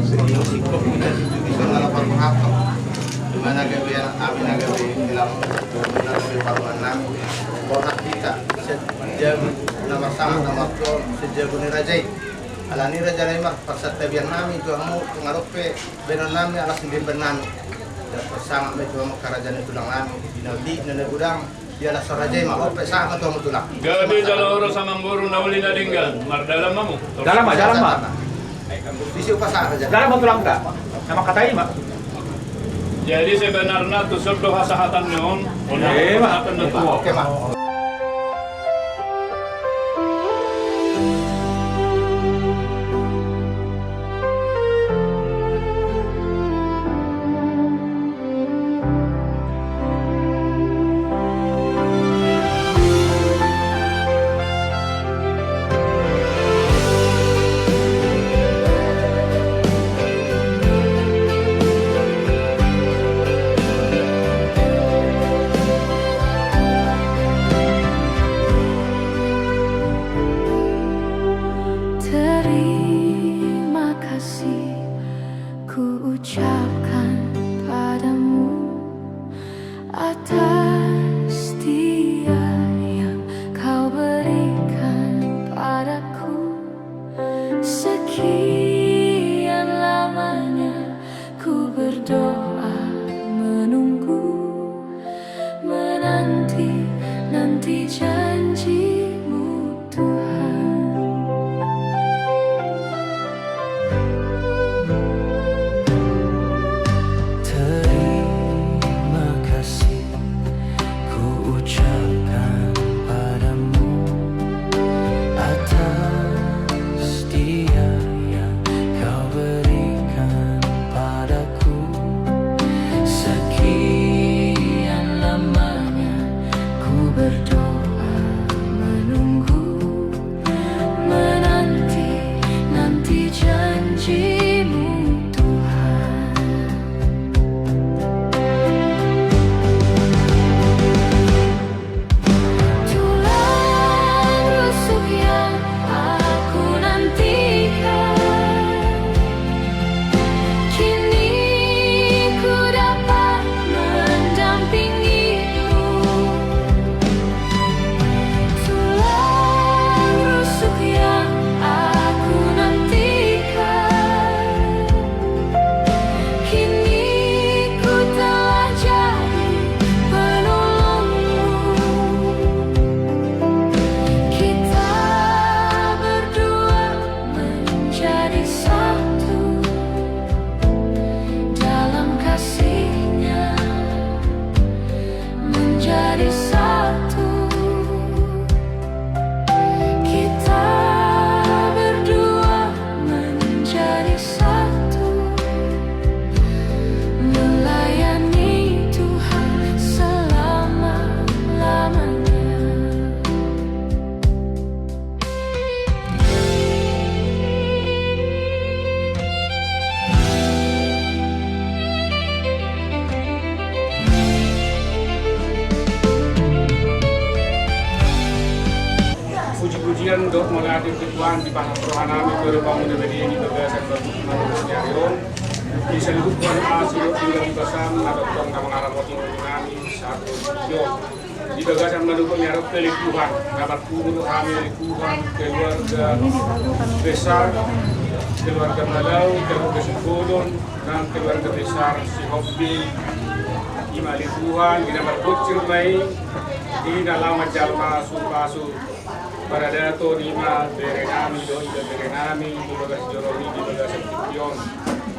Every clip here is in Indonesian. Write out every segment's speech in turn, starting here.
sikap kita juga dalam perhatian. Dimana kebiasaan kami nagawi bilang nagawi paruanan, bonak kita sejauh nomor sama nomor dua sejauh ni rajai. Ala ni raja ni mak pasal tabian nami tu amu pengarupe benar nami alas sendiri benar. Dan bersama itu amu kerajaan itu lang nami binaudi nene gudang dia alas rajai mak ope sama tu amu tulang. Gabi jalur sama burung nawali na dinggan mardalam mamu. Dalam mak. Bisi upasa raja. Dalam mau tulang enggak? Nama katai mak. Jadi sebenarnya tu sebelum hasahatan nyon, Mak. Oke mak. Terima kasih ku ucapkan padamu atas dia yang kau berikan padaku. Sekian lamanya ku berdoa menunggu, menanti janjimu Tuhan. Terima kasih ku ucapkan padamu atas dia yang kau berikan padaku. Sekian lamanya ku berdoa menunggu, menanti janjimu Tuhan. Tulang rusuk yang aku nantikan, kini ku dapat mendampingimu. Tulang rusuk yang aku nantikan, kini ku telah jadi penolongmu. Kita berdua menjadi satu dalam kasih-Nya, menjadi satu. Kita berdua menjadi satu, melayani Tuhan selama-lamanya. Puji-pujian untuk melatih Tuhan di pasal perohanami berupa menjadi ini berdasar bermanusia di seluruh Tuhan asal tinggal bersama mengadoptong nama ngaramoti kami satu yo di bagasan mendukung nyarap pilih Tuhan dapat kubur kami Tuhan keluarga besar, keluarga Malau, keluarga Sukodon dan keluarga besar si Hobi imali Tuhan di nama kucing mai di dalam jalma pasu para dato lima berenami do ida berenami di bagas joroni di bagas Tipion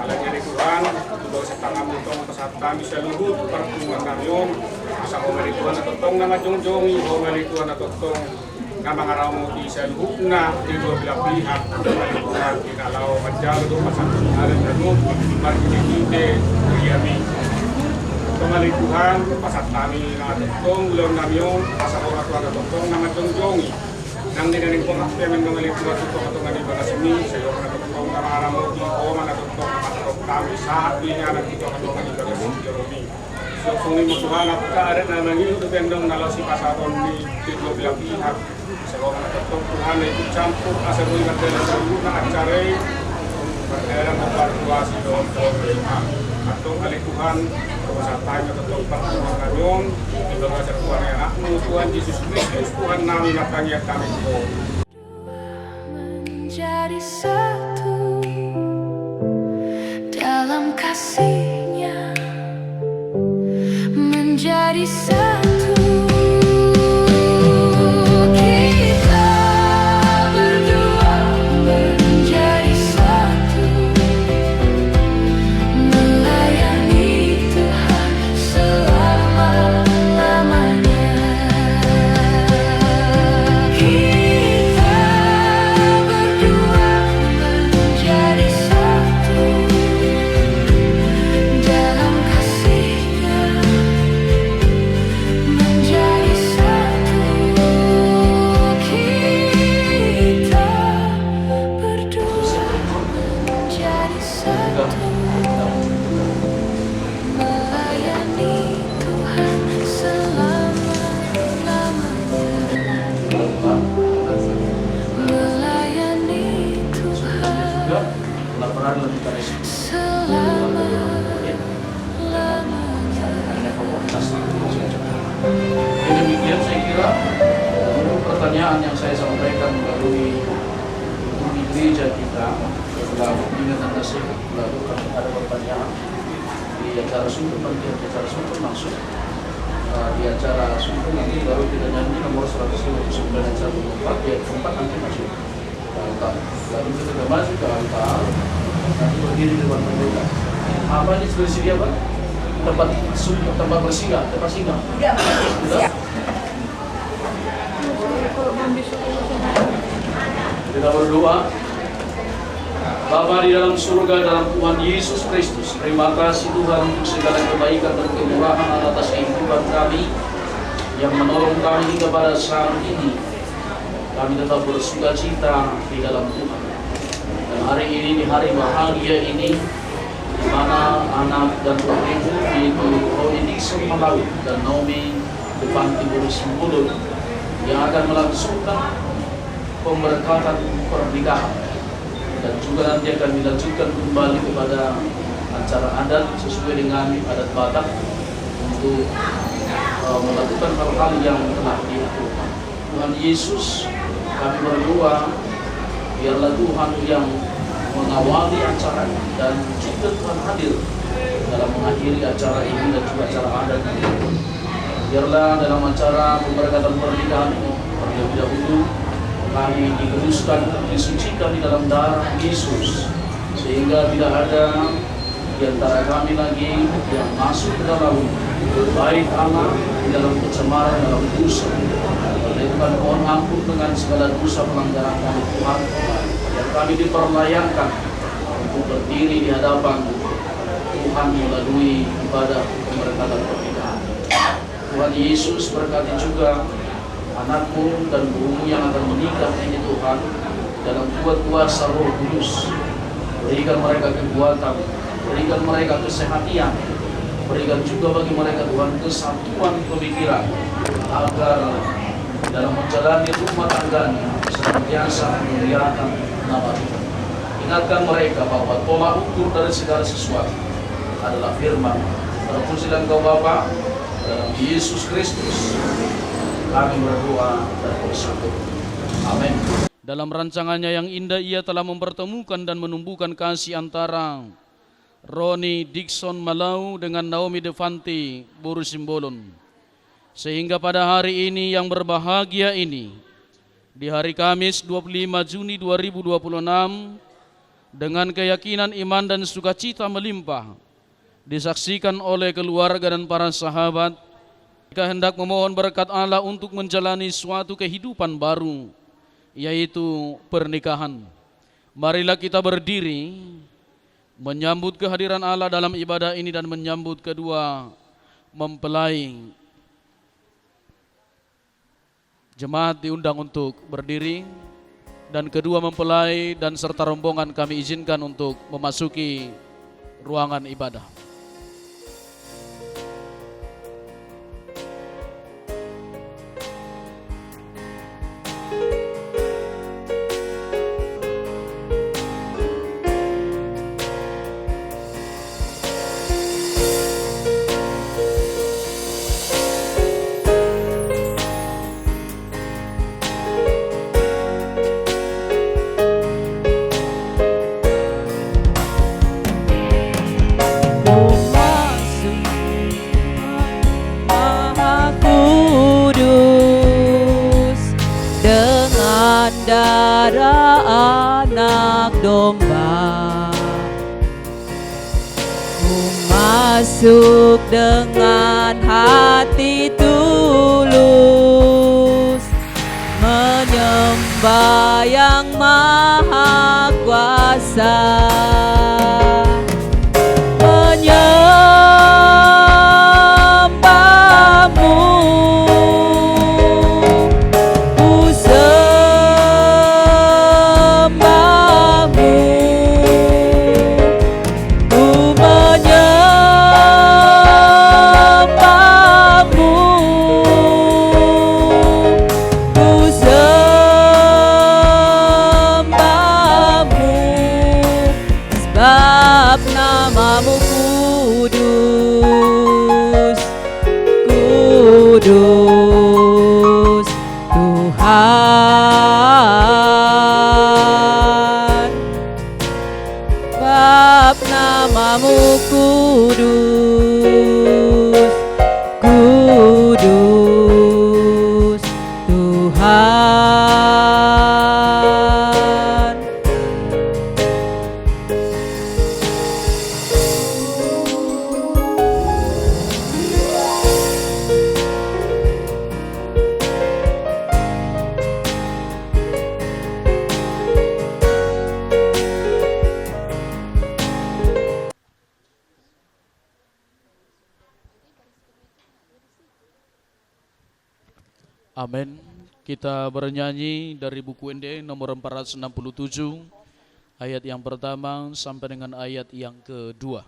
alanya di Tuhan di bagas setengah mutong pesat kami seluruh pertemuan kami asa omeli Tuhan atau tong nama jongjongi omeli Tuhan atau tong nama ngaramu di seluruhna di dua belah pihak omeli Tuhan di kalau menjauh do pasang hari danu mari kita riami kembali Tuhan pasat kami nama tong belum namion asa orang tua tong nama jongjongi nang dinaning ko nga kaya mga likuwa ito katong nga iba sini sayo na katong nga maramo di ko man katong katong kami sa atin nga nagito katong nga iba sini Jeremy so kung mo Tuhan at kaare na nangin dependong nalaw si pasaton ni dito bilang pihak sayo nga katong Tuhan ay campur asa mo nga dala sa una at saray dalam memperluas doon atau kali Tuhan kebesaran atau pertolongan kanyon di bawah Tuhan yang anakmu Tuhan Yesus Kristus Tuhan nami makanya kami menjadi satu dalam kasih-Nya, menjadi satu. Kita berdua menjadi satu, melayani Tuhan selama-lamanya. Kita berdua menjadi satu dalam kasih-Nya, menjadi satu. Kita berdua menjadi satu, melayani Tuhan selama-lamanya. Melayani Tuhan selama-lamanya. Demikian saya kira untuk pertanyaan yang saya sampaikan melalui di gereja kita setelah ingat nasihat lalu kami ada pertanyaan di acara sumber nanti acara sumber langsung di acara sumber nanti baru kita nyanyi nomor 159 dan 104 ya 4 nanti masuk ke altar lalu kita masuk ke altar nanti berdiri di depan pendeta. Apa ini sudah disediakan Pak? Tempat bersinggah, tempat singgah. Sudah? Kita berdoa. Bapa di dalam surga, dalam Tuhan Yesus Kristus, terima kasih Tuhan untuk segala kebaikan dan kemurahan atas kehidupan kami yang menolong kami hingga pada saat ini. Kami tetap bersuka cita di dalam Tuhan. Dan hari ini, di hari bahagia ini, di mana anak dan putrimu yaitu Roni Dixon Malau dan Naomi Devanti Burusimbulun yang akan melangsungkan pemberkatan pernikahan dan juga nanti akan dilanjutkan kembali kepada acara adat sesuai dengan adat Batak untuk melakukan hal-hal yang telah diaturkan. Tuhan Yesus, kami berdoa biarlah Tuhan yang mengawali acara ini dan juga Tuhan hadir dalam mengakhiri acara ini dan juga acara adat ini. Biarlah dalam acara pemberkatan pernikahan ini terlebih dahulu kami dikuduskan, disucikan di dalam darah Yesus sehingga tidak ada di antara kami lagi yang masuk ke dalam bait Allah di dalam kecemaran, dalam dosa. Oleh Tuhan mohon ampun dengan segala dosa pelanggaran kami Tuhan. Dan kami diperlayankan untuk berdiri di hadapan Tuhan melalui ibadah pemberkatan pernikahan. Tuhan Yesus berkati juga anakmu dan burumu yang akan menikah ini Tuhan dalam kuasa Roh Kudus. Berikan mereka kekuatan, berikan mereka kesehatan, berikan juga bagi mereka Tuhan kesatuan pemikiran agar dalam menjalani rumah tangganya senantiasa memuliakan nama Tuhan. Ingatkan mereka bahwa tolak ukur dari segala sesuatu adalah firman. Terpuji Engkau Bapa dalam Yesus Kristus kami berdoa dan bersyukur. Amin. Dalam rancangannya yang indah ia telah mempertemukan dan menumbuhkan kasih antara Roni Dixon Malau dengan Naomi Devanti Burusimbolon. Sehingga pada hari ini yang berbahagia ini, di hari Kamis 25 Juni 2026, dengan keyakinan iman dan sukacita melimpah, disaksikan oleh keluarga dan para sahabat, kita hendak memohon berkat Allah untuk menjalani suatu kehidupan baru, yaitu pernikahan. Marilah kita berdiri, menyambut kehadiran Allah dalam ibadah ini dan menyambut kedua mempelai. Jemaat diundang untuk berdiri dan kedua mempelai dan serta rombongan kami izinkan untuk memasuki ruangan ibadah. masuk dengan hati tulus, menyembah yang maha kuasa, menyembahmu, ku sembahmu, ku menyembahmu, ku sembahmu, sebab namamu kudus, kudus Tuhan, sebab namamu kudus, kudus Tuhan. Amin. Kita bernyanyi dari buku ND nomor 467, ayat yang pertama sampai dengan ayat yang kedua.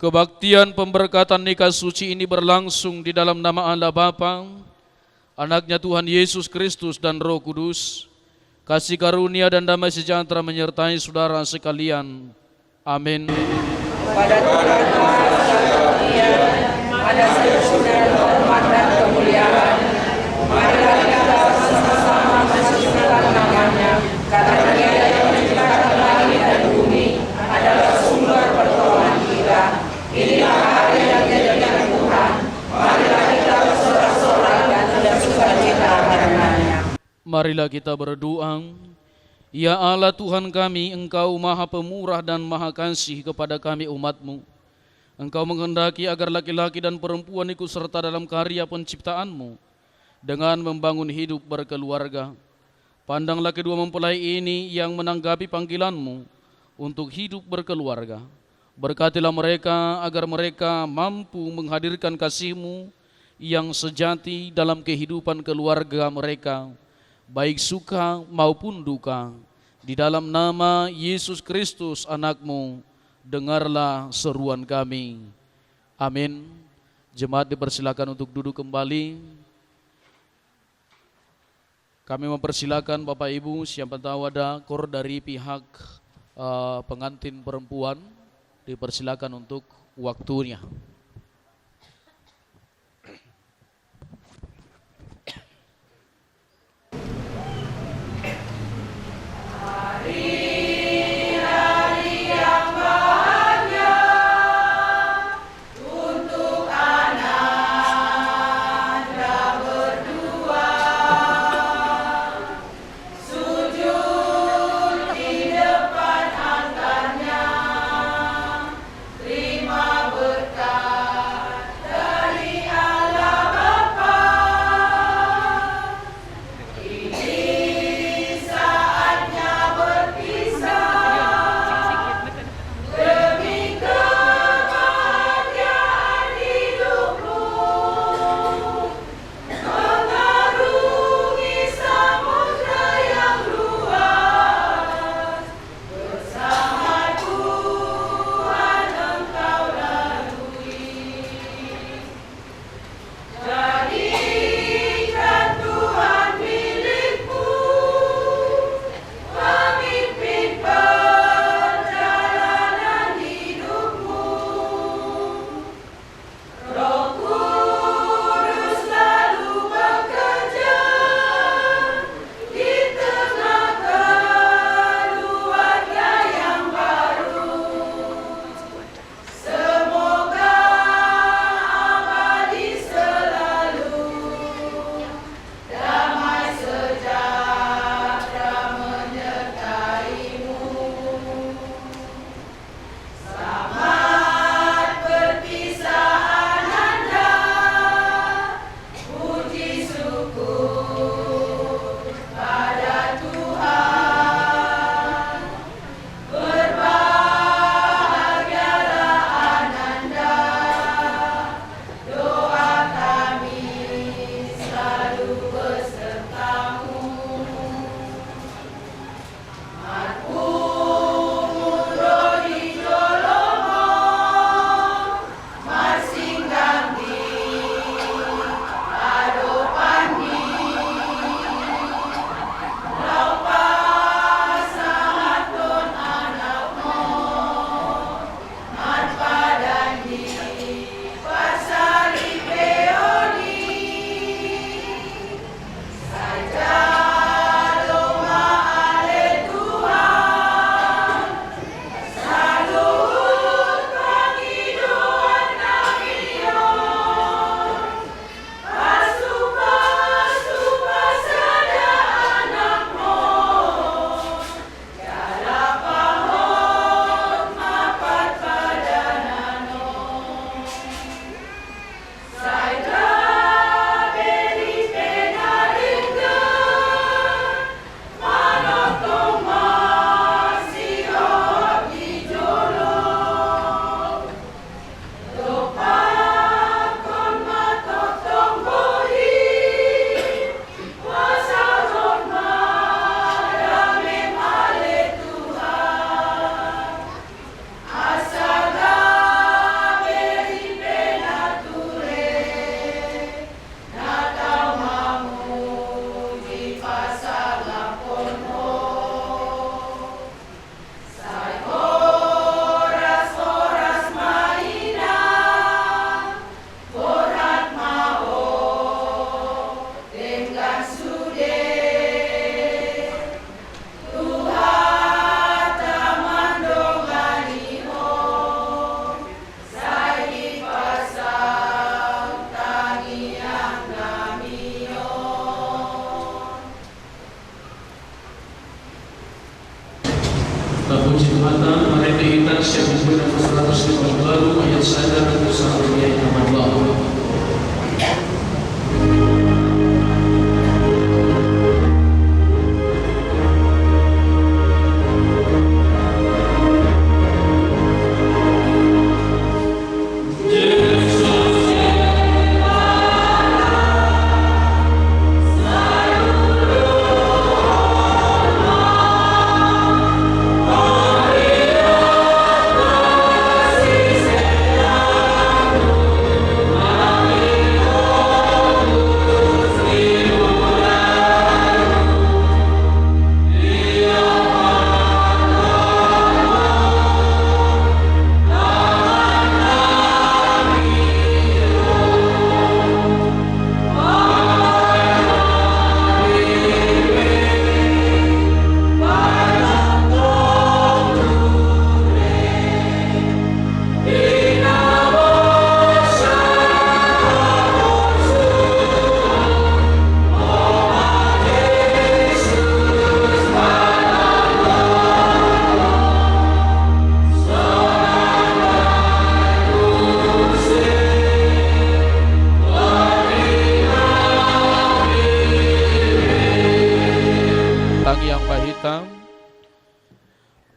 Kebaktian pemberkatan nikah suci ini berlangsung di dalam nama Allah Bapa, Anaknya Tuhan Yesus Kristus dan Roh Kudus. Kasih karunia dan damai sejahtera menyertai saudara sekalian. Amin. Pada Tuhan pada seluruh hormat dan kemuliaan, marilah kita bersama-sama mensyukurkan namanya, karena Dia yang menciptakan langit dan bumi adalah sumber pertolongan kita. Inilah hari yang dijadikan Tuhan, marilah kita bersorak-sorak dan bersukacita karenanya. Marilah kita berdoa. Ya Allah Tuhan kami, Engkau maha pemurah dan maha kasih kepada kami umat-Mu. Engkau menghendaki agar laki-laki dan perempuan ikut serta dalam karya penciptaan-Mu dengan membangun hidup berkeluarga. Pandanglah kedua mempelai ini yang menanggapi panggilan-Mu untuk hidup berkeluarga. Berkatilah mereka agar mereka mampu menghadirkan kasih-Mu yang sejati dalam kehidupan keluarga mereka, baik suka maupun duka. Di dalam nama Yesus Kristus anak-Mu, dengarlah seruan kami. Amin. Jemaat dipersilakan untuk duduk kembali. Kami mempersilakan Bapak Ibu, siapa tahu ada kor dari pihak pengantin perempuan, dipersilakan untuk waktunya.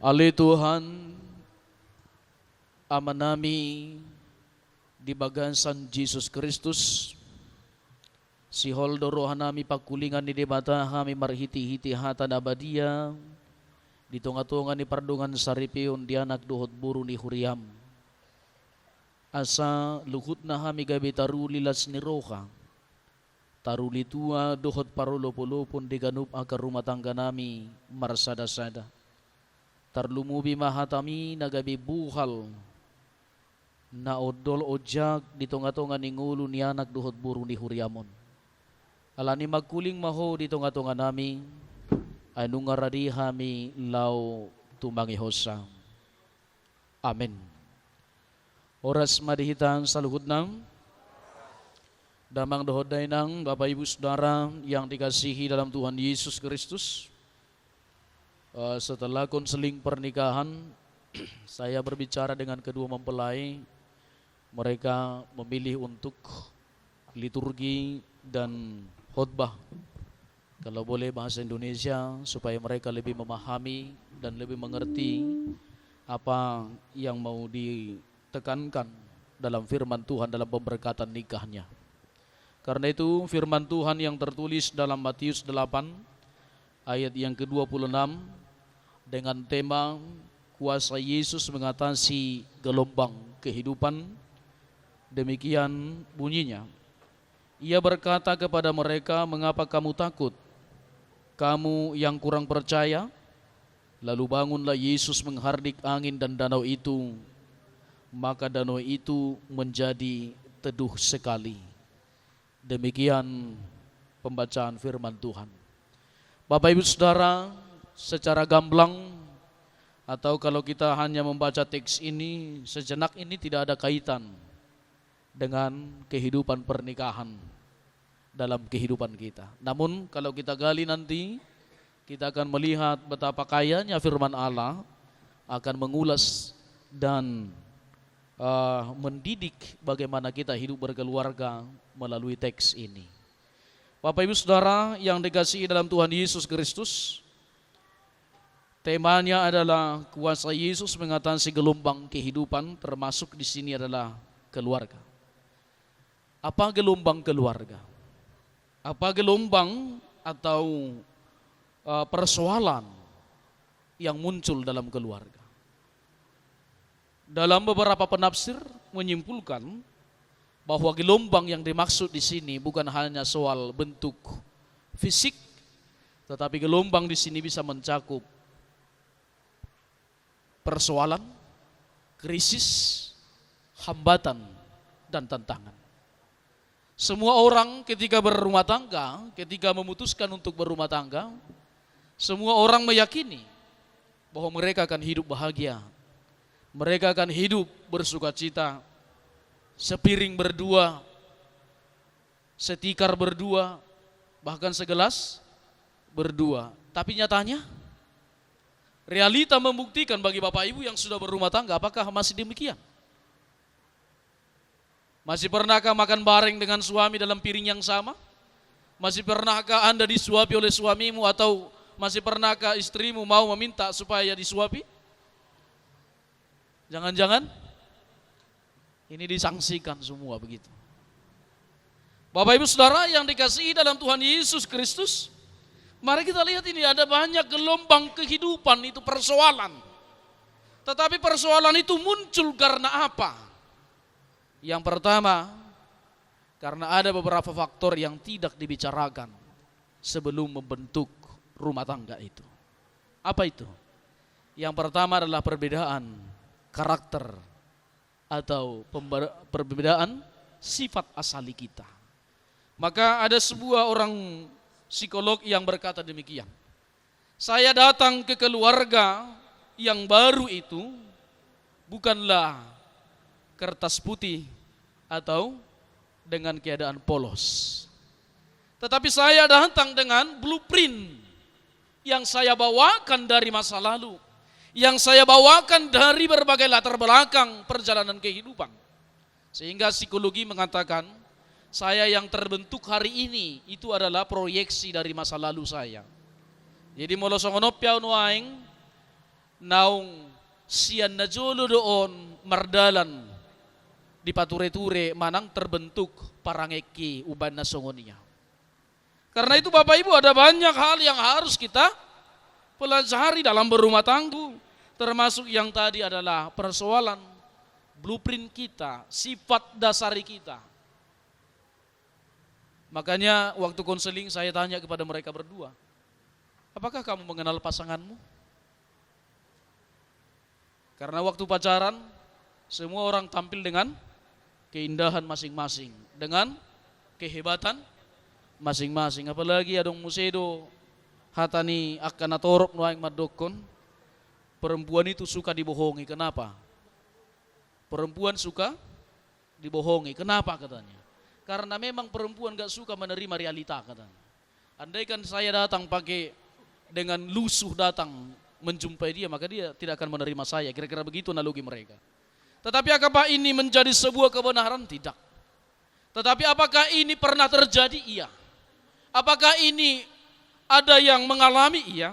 Ali Tuhan, amanami di bagansan Jesus Kristus, si holdo rohanami pakulingan di debata kami marhiti-hiti hatan abadia, di tunga-tunga ni pardungan saripion di anak duhot buru ni huriam. Asa luhut na kami gabi tarulilas ni roha, taruli tua duhot parulopulupon di ganup akar rumah tangga nami marsada-sada. Tarlumubi mahatami nagabi buhal na odol ojak di tonga-tonga ni ngulu ni anak duhot burung di huriamon. Alani magkuling maho di tonga-tonga nami anu ngaradi hami lau tumangi hosa. Amin. Oras madihitan sa luhut nam damang dohoday ng Bapak Ibu Saudara yang dikasihi dalam Tuhan Yesus Kristus. Setelah konseling pernikahan, saya berbicara dengan kedua mempelai. Mereka memilih untuk liturgi dan khotbah, kalau boleh bahasa Indonesia, supaya mereka lebih memahami dan lebih mengerti apa yang mau ditekankan dalam firman Tuhan dalam pemberkatan nikahnya. Karena itu firman Tuhan yang tertulis dalam Matius 8 ayat yang ke-26 dengan tema kuasa Yesus mengatasi gelombang kehidupan, demikian bunyinya. Ia berkata kepada mereka, mengapa kamu takut? Kamu yang kurang percaya? Lalu bangunlah Yesus menghardik angin dan danau itu, maka danau itu menjadi teduh sekali. Demikian pembacaan firman Tuhan. Bapak Ibu Saudara, secara gamblang atau kalau kita hanya membaca teks ini, sejenak ini tidak ada kaitan dengan kehidupan pernikahan dalam kehidupan kita. Namun kalau kita gali nanti, kita akan melihat betapa kayanya firman Allah akan mengulas dan mendidik bagaimana kita hidup berkeluarga melalui teks ini. Bapak Ibu Saudara yang dikasihi dalam Tuhan Yesus Kristus, temanya adalah kuasa Yesus mengatasi gelombang kehidupan, termasuk di sini adalah keluarga. Apa gelombang keluarga? Apa gelombang atau persoalan yang muncul dalam keluarga? Dalam beberapa penafsir menyimpulkan bahwa gelombang yang dimaksud di sini bukan hanya soal bentuk fisik, tetapi gelombang di sini bisa mencakup persoalan, krisis, hambatan, dan tantangan. Semua orang ketika berumah tangga, ketika memutuskan untuk berumah tangga, semua orang meyakini bahwa mereka akan hidup bahagia. Mereka akan hidup bersukacita, sepiring berdua, setikar berdua, bahkan segelas berdua. Tapi nyatanya, realita membuktikan bagi Bapak Ibu yang sudah berumah tangga, apakah masih demikian? Masih pernahkah makan bareng dengan suami dalam piring yang sama? Masih pernahkah Anda disuapi oleh suamimu, atau masih pernahkah istrimu mau meminta supaya disuapi? Jangan-jangan ini disangsikan semua begitu. Bapak Ibu Saudara yang dikasihi dalam Tuhan Yesus Kristus, mari kita lihat ini ada banyak gelombang kehidupan, itu persoalan. Tetapi persoalan itu muncul karena apa? Yang pertama, karena ada beberapa faktor yang tidak dibicarakan sebelum membentuk rumah tangga itu. Apa itu? Yang pertama adalah perbedaan karakter atau perbedaan sifat asali kita. Maka ada sebuah orang psikolog yang berkata demikian. Saya datang ke keluarga yang baru itu bukanlah kertas putih atau dengan keadaan polos, tetapi saya datang dengan blueprint yang saya bawakan dari masa lalu, yang saya bawakan dari berbagai latar belakang perjalanan kehidupan. Sehingga psikologi mengatakan saya yang terbentuk hari ini itu adalah proyeksi dari masa lalu saya. Jadi molosongonopya unuaing naung sian na jolo doon mardalan di pature-ture manang terbentuk parangeki uban na songonia. Karena itu Bapak Ibu, ada banyak hal yang harus kita pelajari dalam berumah tangga, termasuk yang tadi adalah persoalan blueprint kita, sifat dasari kita. Makanya waktu konseling saya tanya kepada mereka berdua, apakah kamu mengenal pasanganmu? Karena waktu pacaran semua orang tampil dengan keindahan masing-masing, dengan kehebatan masing-masing. Apalagi adong musedo hatani akan atorok nuaing madokon, perempuan itu suka dibohongi. Kenapa? Perempuan suka dibohongi. Kenapa katanya? Karena memang perempuan gak suka menerima realita katanya. Andaikan saya datang pakai dengan lusuh datang menjumpai dia, maka dia tidak akan menerima saya. Kira-kira begitu analogi mereka. Tetapi apakah ini menjadi sebuah kebenaran? Tidak. Tetapi apakah ini pernah terjadi? Iya. Apakah ini ada yang mengalami? Iya.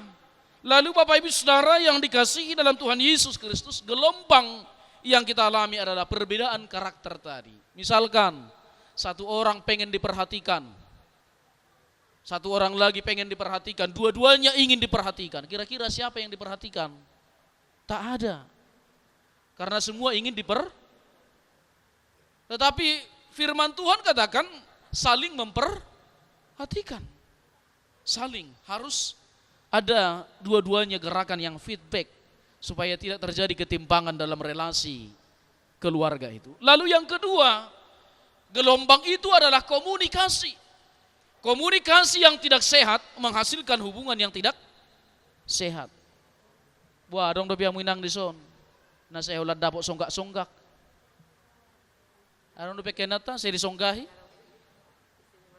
Lalu Bapak Ibu Saudara yang dikasihi dalam Tuhan Yesus Kristus, gelombang yang kita alami adalah perbedaan karakter tadi. Misalkan satu orang pengen diperhatikan, satu orang lagi pengen diperhatikan, dua-duanya ingin diperhatikan. Kira-kira siapa yang diperhatikan? Tak ada. Karena semua ingin Tetapi firman Tuhan katakan saling memperhatikan. Saling, harus ada dua-duanya gerakan yang feedback supaya tidak terjadi ketimpangan dalam relasi keluarga itu. Lalu yang kedua, gelombang itu adalah komunikasi. Komunikasi yang tidak sehat menghasilkan hubungan yang tidak sehat. Wah, dong dopi yang minang di son. Na saya ulat dapok songgak-songgak. Aron dopi kenata saya disonggahi.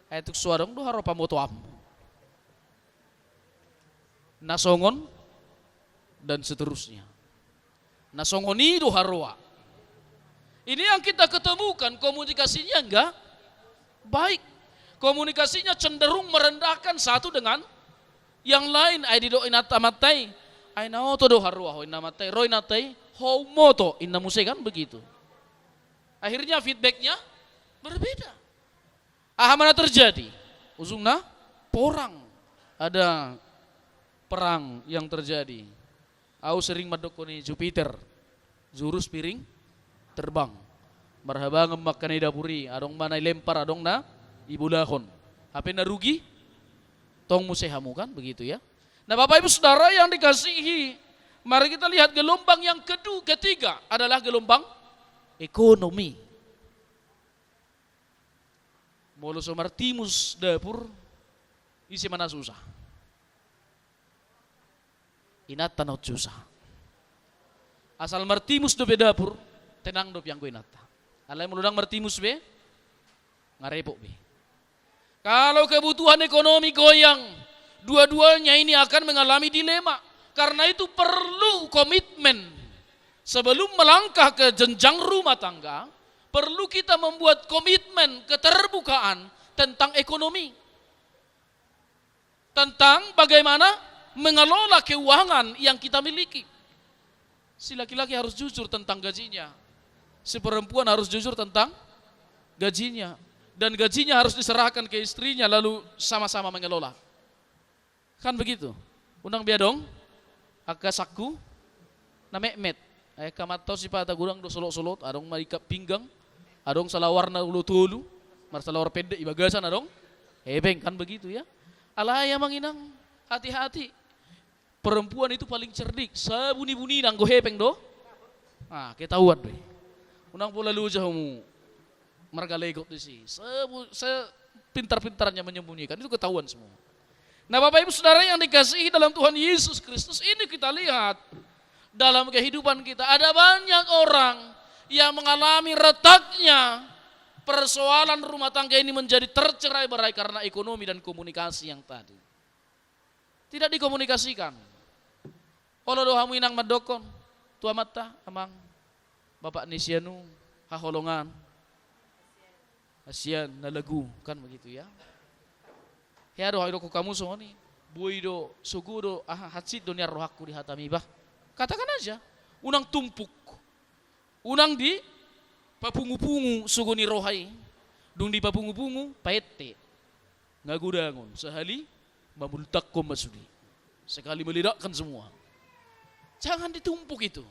Ayat suarong do haro pamotoam. Nasongon dan seterusnya. Nasongoni do haroa. Ini yang kita ketemukan, komunikasinya enggak baik. Komunikasinya cenderung merendahkan satu dengan yang lain. Ai dido inata matai, ai naoto do haroa ho inamatai, roi natai ho moto inamuse kan begitu. Akhirnya feedbacknya berbeda. Mana terjadi? Ujungnya porang. Ada perang yang terjadi. Aku sering madokoni Jupiter, jurus piring terbang. Marhabang makan dapuri, adong mana lempar adong na ibu lahon. Apa na rugi? Tong musehamu kan begitu ya. Nah Bapak Ibu Saudara yang dikasihi, mari kita lihat gelombang yang ketiga adalah gelombang ekonomi. Molo somartimus dapur isi mana susah. Inat tanot susah. Asal martimus do be dapur, tenang do yang ko inata. Alay muludang martimus be, ngarepo be. Kalau kebutuhan ekonomi goyang, dua-duanya ini akan mengalami dilema. Karena itu perlu komitmen. Sebelum melangkah ke jenjang rumah tangga, perlu kita membuat komitmen keterbukaan tentang ekonomi. Tentang bagaimana mengelola keuangan yang kita miliki. Si laki-laki harus jujur tentang gajinya. Si perempuan harus jujur tentang gajinya. Dan gajinya harus diserahkan ke istrinya lalu sama-sama mengelola. Kan begitu. Undang biadong, aga saku, na mekmet. Ay kamatau si pata gurang do solot-solot, adong marikap pinggang, adong salawar na ulo-tulo, marsalawar pendek ibagasan adong. Hebeng kan begitu ya. Alaya manginang, hati-hati. Perempuan itu paling cerdik, sabuni-buni nang gohepeng do. Ah, ketahuan deh. Unang pula lu jamu marga legot di sini. Pintar-pintarnya menyembunyikan itu ketahuan semua. Nah, Bapak Ibu Saudara yang dikasihi dalam Tuhan Yesus Kristus, ini kita lihat dalam kehidupan kita ada banyak orang yang mengalami retaknya persoalan rumah tangga ini menjadi tercerai-berai karena ekonomi dan komunikasi yang tadi tidak dikomunikasikan. Olo dohamu inang madokon, tua mata amang Bapak Nisianu haholongan, asian na lagu kan begitu ya. Ya doa itu kamu semua nih, buido sugudo hatsit dunia rohakku di hatami bah. Katakan aja, unang tumpuk, unang di papungu-pungu sugoni rohai, dung di papungu-pungu paete, ngagudangon, sehali mamultak ko masudi, sekali melidakkan semua. Jangan ditumpuk itu.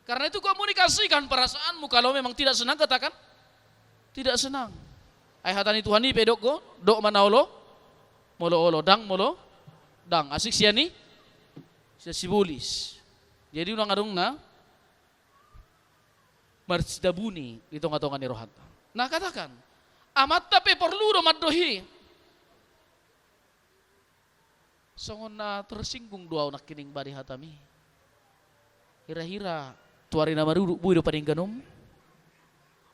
Karena itu komunikasikan perasaanmu. Kalau memang tidak senang, katakan tidak senang. Ay hatani Tuhan ni pedok ko, dok manaulo, molo olo dang molo, dang asik siani, siya sibulis. Jadi unang adong na marsidabuni itu ngatongan ni rohat. Nah katakan, amat tapi perlu do maddohi. Songon na tersinggung doa nak kining bari hatami. Hira-hira tuari nama dulu bui do paling ganom.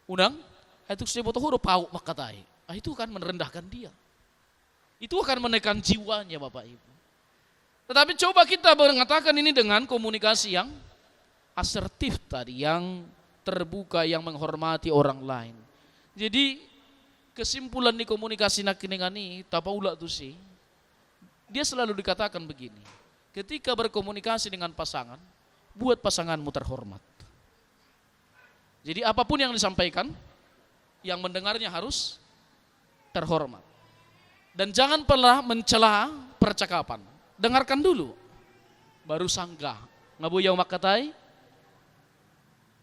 Unang, itu saya botoh do pau makatai. Itu kan merendahkan dia. Itu akan menekan jiwanya Bapak Ibu. Tetapi coba kita mengatakan ini dengan komunikasi yang asertif tadi, yang terbuka, yang menghormati orang lain. Jadi kesimpulan di komunikasi nakiningan ini, tapaula tuh sih, dia selalu dikatakan begini, ketika berkomunikasi dengan pasangan, buat pasanganmu terhormat. Jadi apapun yang disampaikan, yang mendengarnya harus terhormat. Dan jangan pernah mencela percakapan. Dengarkan dulu, baru sanggah. Ngabuyau makatai,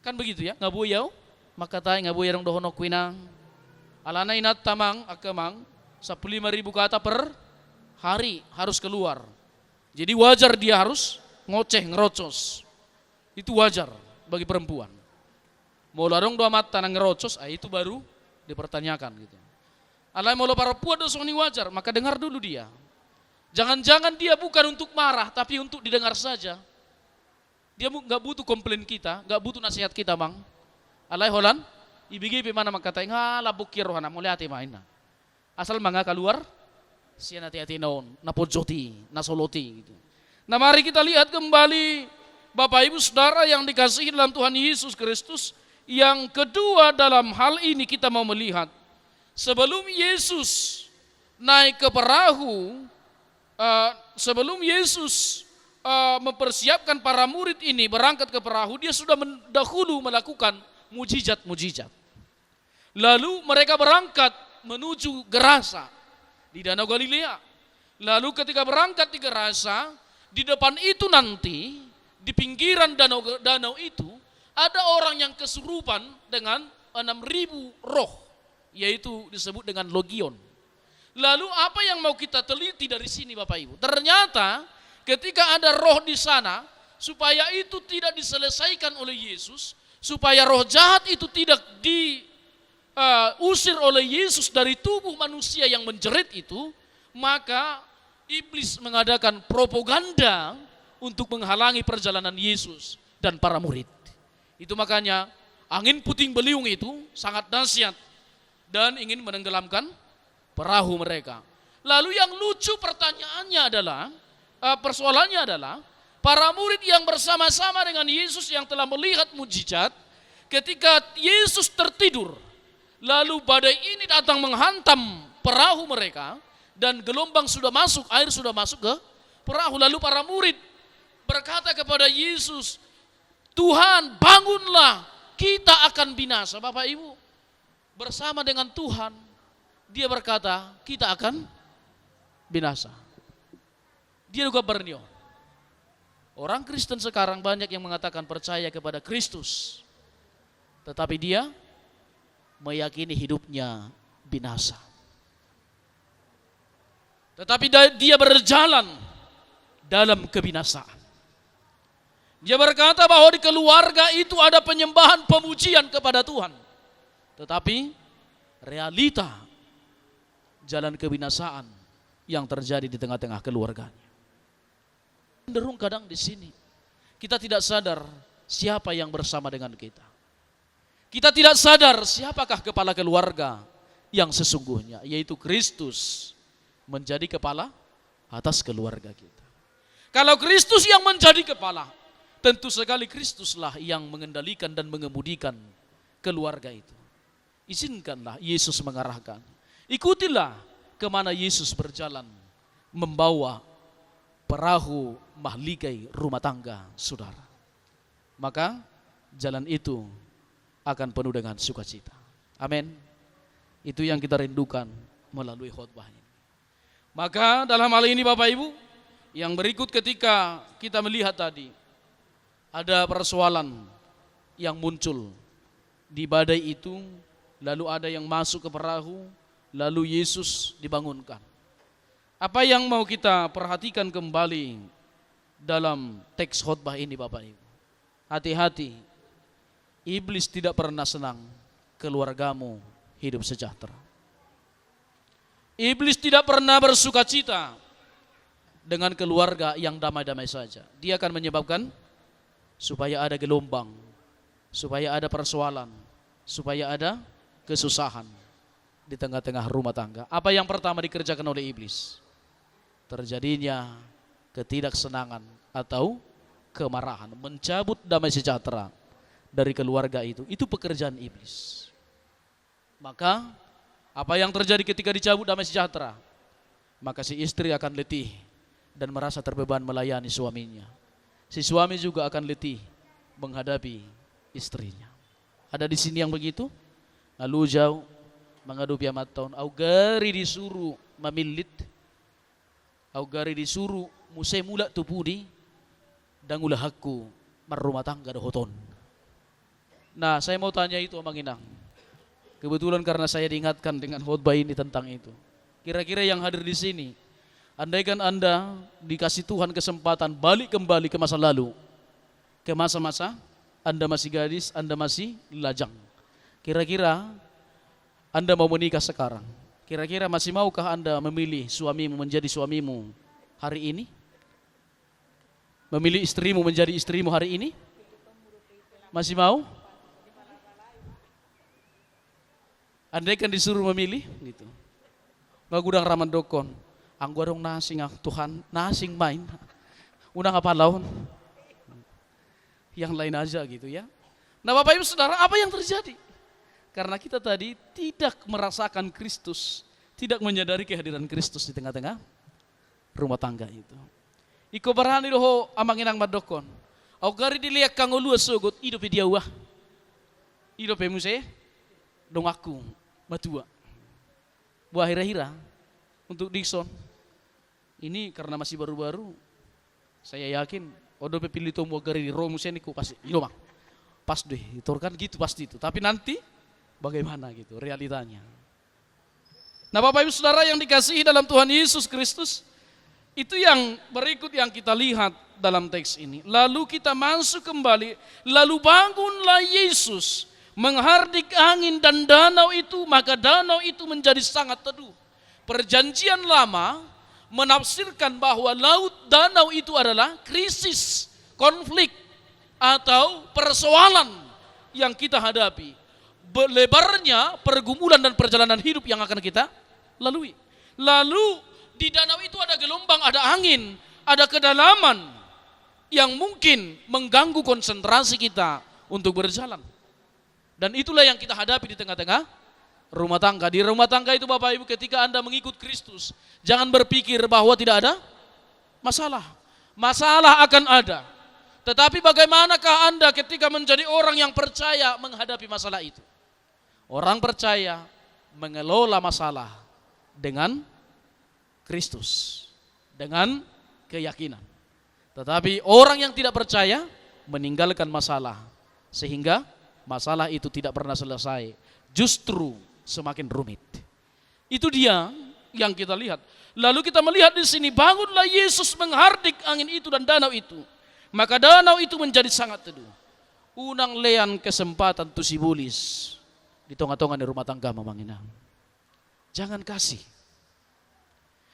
kan begitu ya, ngabuyau makatai, ngabuyau dong dohono kuinang. Alana inat tamang akemang 15.000 kata per hari harus keluar. Jadi wajar dia harus ngoceh, ngerocos. Itu wajar bagi perempuan. Mau larong dua mata nang ngerocos, itu baru dipertanyakan gitu. Alai mau para puan dosoni wajar, maka dengar dulu dia. Jangan-jangan dia bukan untuk marah, tapi untuk didengar saja. Dia nggak butuh komplain kita, nggak butuh nasihat kita, bang. Alai holan, ibigi mana makata ngalah bukir rohana mulai hati main. Asal mangga keluar, sian hati-hati naon, napojoti, nasoloti gitu. Nah mari kita lihat kembali Bapak Ibu Saudara yang dikasihi dalam Tuhan Yesus Kristus. Yang kedua dalam hal ini kita mau melihat, sebelum Yesus naik ke perahu, sebelum Yesus mempersiapkan para murid ini berangkat ke perahu, dia sudah dahulu melakukan mujizat-mujizat. Lalu mereka berangkat menuju Gerasa di Danau Galilea. Lalu ketika berangkat di Gerasa, di depan itu nanti, di pinggiran danau itu, ada orang yang kesurupan dengan 6.000 roh, yaitu disebut dengan logion. Lalu apa yang mau kita teliti dari sini Bapak Ibu? Ternyata ketika ada roh di sana, supaya itu tidak diselesaikan oleh Yesus, supaya roh jahat itu tidak diusir oleh Yesus dari tubuh manusia yang menjerit itu, maka iblis mengadakan propaganda untuk menghalangi perjalanan Yesus dan para murid. Itu makanya angin puting beliung itu sangat dahsyat dan ingin menenggelamkan perahu mereka. Lalu yang lucu pertanyaannya adalah, persoalannya adalah, para murid yang bersama-sama dengan Yesus yang telah melihat mujizat, ketika Yesus tertidur, lalu badai ini datang menghantam perahu mereka, dan gelombang sudah masuk, air sudah masuk ke perahu. Lalu para murid berkata kepada Yesus, Tuhan bangunlah, kita akan binasa. Bapak Ibu, bersama dengan Tuhan, dia berkata kita akan binasa. Dia juga bernio. Orang Kristen sekarang banyak yang mengatakan percaya kepada Kristus, tetapi dia meyakini hidupnya binasa. Tetapi dia berjalan dalam kebinasaan. Dia berkata bahwa di keluarga itu ada penyembahan pemujian kepada Tuhan. Tetapi realita jalan kebinasaan yang terjadi di tengah-tengah keluarganya. Cenderung kadang di sini kita tidak sadar siapa yang bersama dengan kita. Kita tidak sadar siapakah kepala keluarga yang sesungguhnya, yaitu Kristus menjadi kepala atas keluarga kita. Kalau Kristus yang menjadi kepala, tentu sekali Kristuslah yang mengendalikan dan mengemudikan keluarga itu. Izinkanlah Yesus mengarahkan. Ikutilah kemana Yesus berjalan membawa perahu mahligai rumah tangga saudara. Maka jalan itu akan penuh dengan sukacita. Amin. Itu yang kita rindukan melalui khotbah ini. Maka dalam hal ini Bapak Ibu, yang berikut ketika kita melihat tadi, ada persoalan yang muncul di badai itu, lalu ada yang masuk ke perahu, lalu Yesus dibangunkan. Apa yang mau kita perhatikan kembali dalam teks khotbah ini Bapak Ibu? Hati-hati, iblis tidak pernah senang keluargamu hidup sejahtera. Iblis tidak pernah bersukacita dengan keluarga yang damai-damai saja. Dia akan menyebabkan supaya ada gelombang, supaya ada persoalan, supaya ada kesusahan di tengah-tengah rumah tangga. Apa yang pertama dikerjakan oleh iblis? Terjadinya ketidaksenangan atau kemarahan, mencabut damai sejahtera dari keluarga itu. Itu pekerjaan iblis. Maka apa yang terjadi ketika dicabut damai sejahtera? Maka si istri akan letih dan merasa terbeban melayani suaminya. Si suami juga akan letih menghadapi istrinya. Ada di sini yang begitu? Lalu jauh mengadu piamat tahun. Augari disuruh memilit. Augari disuruh musai mula tupudi. Dan ulah aku merumah tangga dohoton. Nah, saya mau tanya itu Mang Inang. Kebetulan karena saya diingatkan dengan khotbah ini tentang itu. Kira-kira yang hadir di sini, andaikan Anda dikasih Tuhan kesempatan balik kembali ke masa lalu, ke masa-masa Anda masih gadis, Anda masih lajang. Kira-kira Anda mau menikah sekarang? Kira-kira masih maukah Anda memilih suamimu menjadi suamimu hari ini? Memilih istrimu menjadi istrimu hari ini? Masih mau? Andaikan disuruh memilih gitu. Ngagudang raman dokon. Angguarong nasing Tuhan, nasing main. Unang apa lawan? Yang lain aja gitu ya. Nah Bapak Ibu Saudara, apa yang terjadi? Karena kita tadi tidak merasakan Kristus, tidak menyadari kehadiran Kristus di tengah-tengah rumah tangga itu. Iko barani doho amang inang madokon. Au gari diliak kang ulua sogot hidup dia wah. Hidup muse dong aku matua. Buah hira-hira untuk Dixon. Ini karena masih baru-baru. Saya yakin odo pilih tombol gari di romus ini ku pasti ilo mang. Pas deh, itu kan gitu pasti itu. Tapi nanti bagaimana gitu realitanya. Nah Bapak Ibu Saudara yang dikasihi dalam Tuhan Yesus Kristus, itu yang berikut yang kita lihat dalam teks ini. Lalu kita masuk kembali, lalu bangunlah Yesus menghardik angin dan danau itu, maka danau itu menjadi sangat teduh. Perjanjian lama menafsirkan bahwa laut danau itu adalah krisis, konflik, atau persoalan yang kita hadapi. Lebarnya pergumulan dan perjalanan hidup yang akan kita lalui. Lalu di danau itu ada gelombang, ada angin, ada kedalaman yang mungkin mengganggu konsentrasi kita untuk berjalan. Dan itulah yang kita hadapi di tengah-tengah rumah tangga. Di rumah tangga itu Bapak Ibu, ketika Anda mengikut Kristus, jangan berpikir bahwa tidak ada masalah. Masalah akan ada. Tetapi bagaimanakah Anda ketika menjadi orang yang percaya menghadapi masalah itu? Orang percaya mengelola masalah dengan Kristus, dengan keyakinan. Tetapi orang yang tidak percaya meninggalkan masalah, sehingga masalah itu tidak pernah selesai, justru semakin rumit. Itu dia yang kita lihat. Lalu kita melihat di sini, bangunlah Yesus menghardik angin itu dan danau itu, maka danau itu menjadi sangat teduh. Unang lean kesempatan tu sibulis di tongah-tongah di rumah tangga Mamangina. Jangan kasih.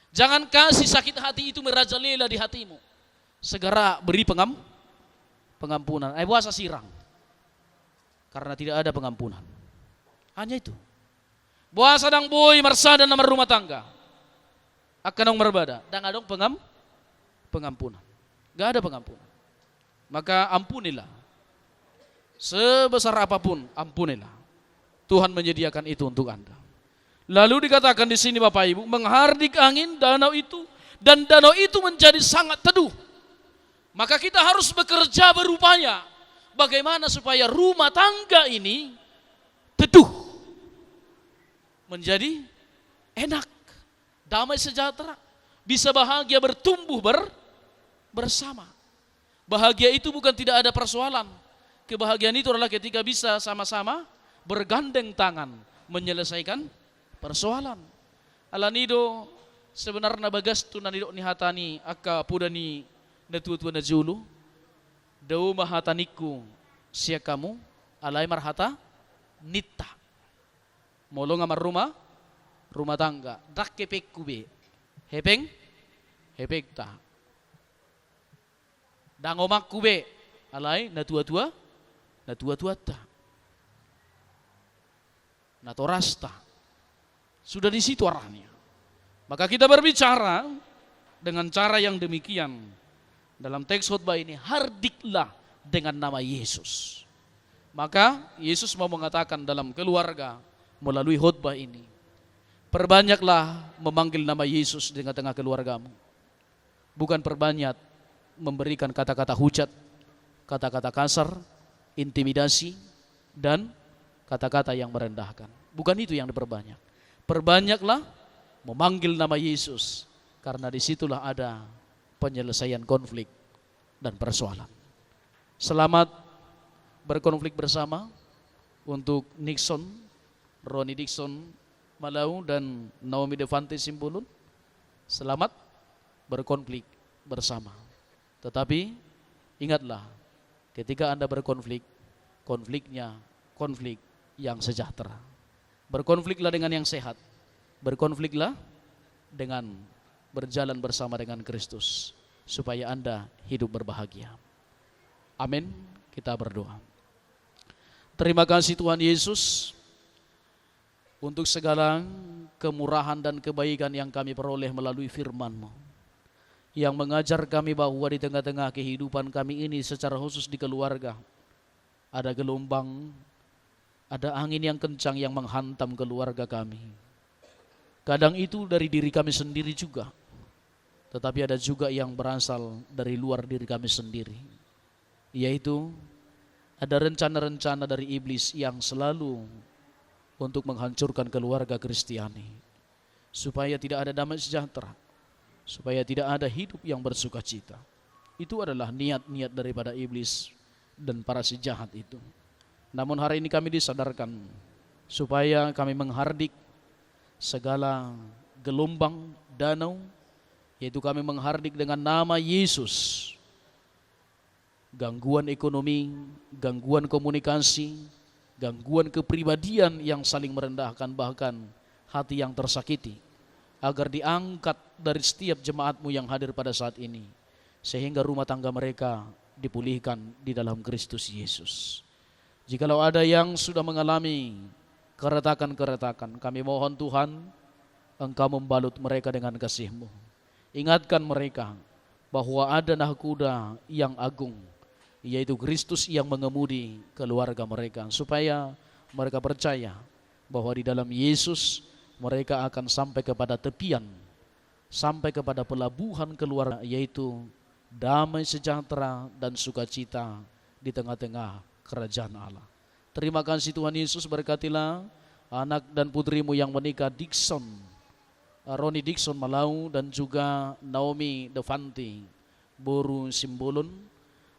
Jangan kasih sakit hati itu merajalela di hatimu. Segera beri pengampunan. Puasa sirang. Karena tidak ada pengampunan. Hanya itu. Puasa dang boy marsada nama rumah tangga. Akan dong berbada. Dan ada pengampunan. Gak ada pengampunan. Maka ampunilah. Sebesar apapun ampunilah. Tuhan menyediakan itu untuk Anda. Lalu dikatakan di sini Bapak Ibu, menghardik angin danau itu dan danau itu menjadi sangat teduh. Maka kita harus bekerja berupaya bagaimana supaya rumah tangga ini teduh, menjadi enak, damai sejahtera, bisa bahagia bertumbuh bersama. Bahagia itu bukan tidak ada persoalan. Kebahagiaan itu adalah ketika bisa sama-sama bergandeng tangan menyelesaikan persoalan. Alanido sebenarnya bagas tu nanidok ni hatani akka pudani netu-tu na julu. Dau mahataniku sia kamu alai marhata nita. Molo ngamar rumah tangga. Dak kepek kube. Hepeng ta. Dangomak kube alai natua-tua ta. Natorasta. Sudah di situ arahnya. Maka kita berbicara dengan cara yang demikian. Dalam teks khotbah ini, hardiklah dengan nama Yesus. Maka Yesus mau mengatakan dalam keluarga melalui khotbah ini, perbanyaklah memanggil nama Yesus di tengah-tengah keluargamu. Bukan perbanyak memberikan kata-kata hujat, kata-kata kasar, intimidasi, dan kata-kata yang merendahkan. Bukan itu yang diperbanyak. Perbanyaklah memanggil nama Yesus, karena disitulah ada penyelesaian konflik dan persoalan. Selamat berkonflik bersama untuk Roni Dixon Malau dan Naomi Devante Simbolon. Selamat berkonflik bersama. Tetapi ingatlah, ketika Anda berkonflik, konfliknya konflik yang sejahtera. Berkonfliklah dengan yang sehat. Berkonfliklah dengan berjalan bersama dengan Kristus, supaya Anda hidup berbahagia. Amin. Kita berdoa. Terima kasih Tuhan Yesus untuk segala kemurahan dan kebaikan yang kami peroleh melalui firman-Mu, yang mengajar kami bahwa di tengah-tengah kehidupan kami ini, secara khusus di keluarga, ada gelombang, ada angin yang kencang yang menghantam keluarga kami. Kadang itu dari diri kami sendiri juga, tetapi ada juga yang berasal dari luar diri kami sendiri, yaitu ada rencana-rencana dari iblis yang selalu untuk menghancurkan keluarga Kristiani, supaya tidak ada damai sejahtera, supaya tidak ada hidup yang bersukacita. Itu adalah niat-niat daripada iblis dan para si jahat itu. Namun hari ini kami disadarkan supaya kami menghardik segala gelombang danau, yaitu kami menghardik dengan nama Yesus. Gangguan ekonomi, gangguan komunikasi, gangguan kepribadian yang saling merendahkan, bahkan hati yang tersakiti, agar diangkat dari setiap jemaat-Mu yang hadir pada saat ini, sehingga rumah tangga mereka dipulihkan di dalam Kristus Yesus. Jikalau ada yang sudah mengalami keretakan-keretakan, kami mohon Tuhan, Engkau membalut mereka dengan kasih-Mu. Ingatkan mereka bahwa ada nahkoda yang agung, yaitu Kristus yang mengemudi keluarga mereka, supaya mereka percaya bahwa di dalam Yesus mereka akan sampai kepada tepian, sampai kepada pelabuhan keluarga, yaitu damai sejahtera dan sukacita di tengah-tengah kerajaan Allah. Terima kasih Tuhan Yesus, berkatilah anak dan putrimu yang menikah, Roni Dixon Malau dan juga Naomi Devante Boru Simbolon,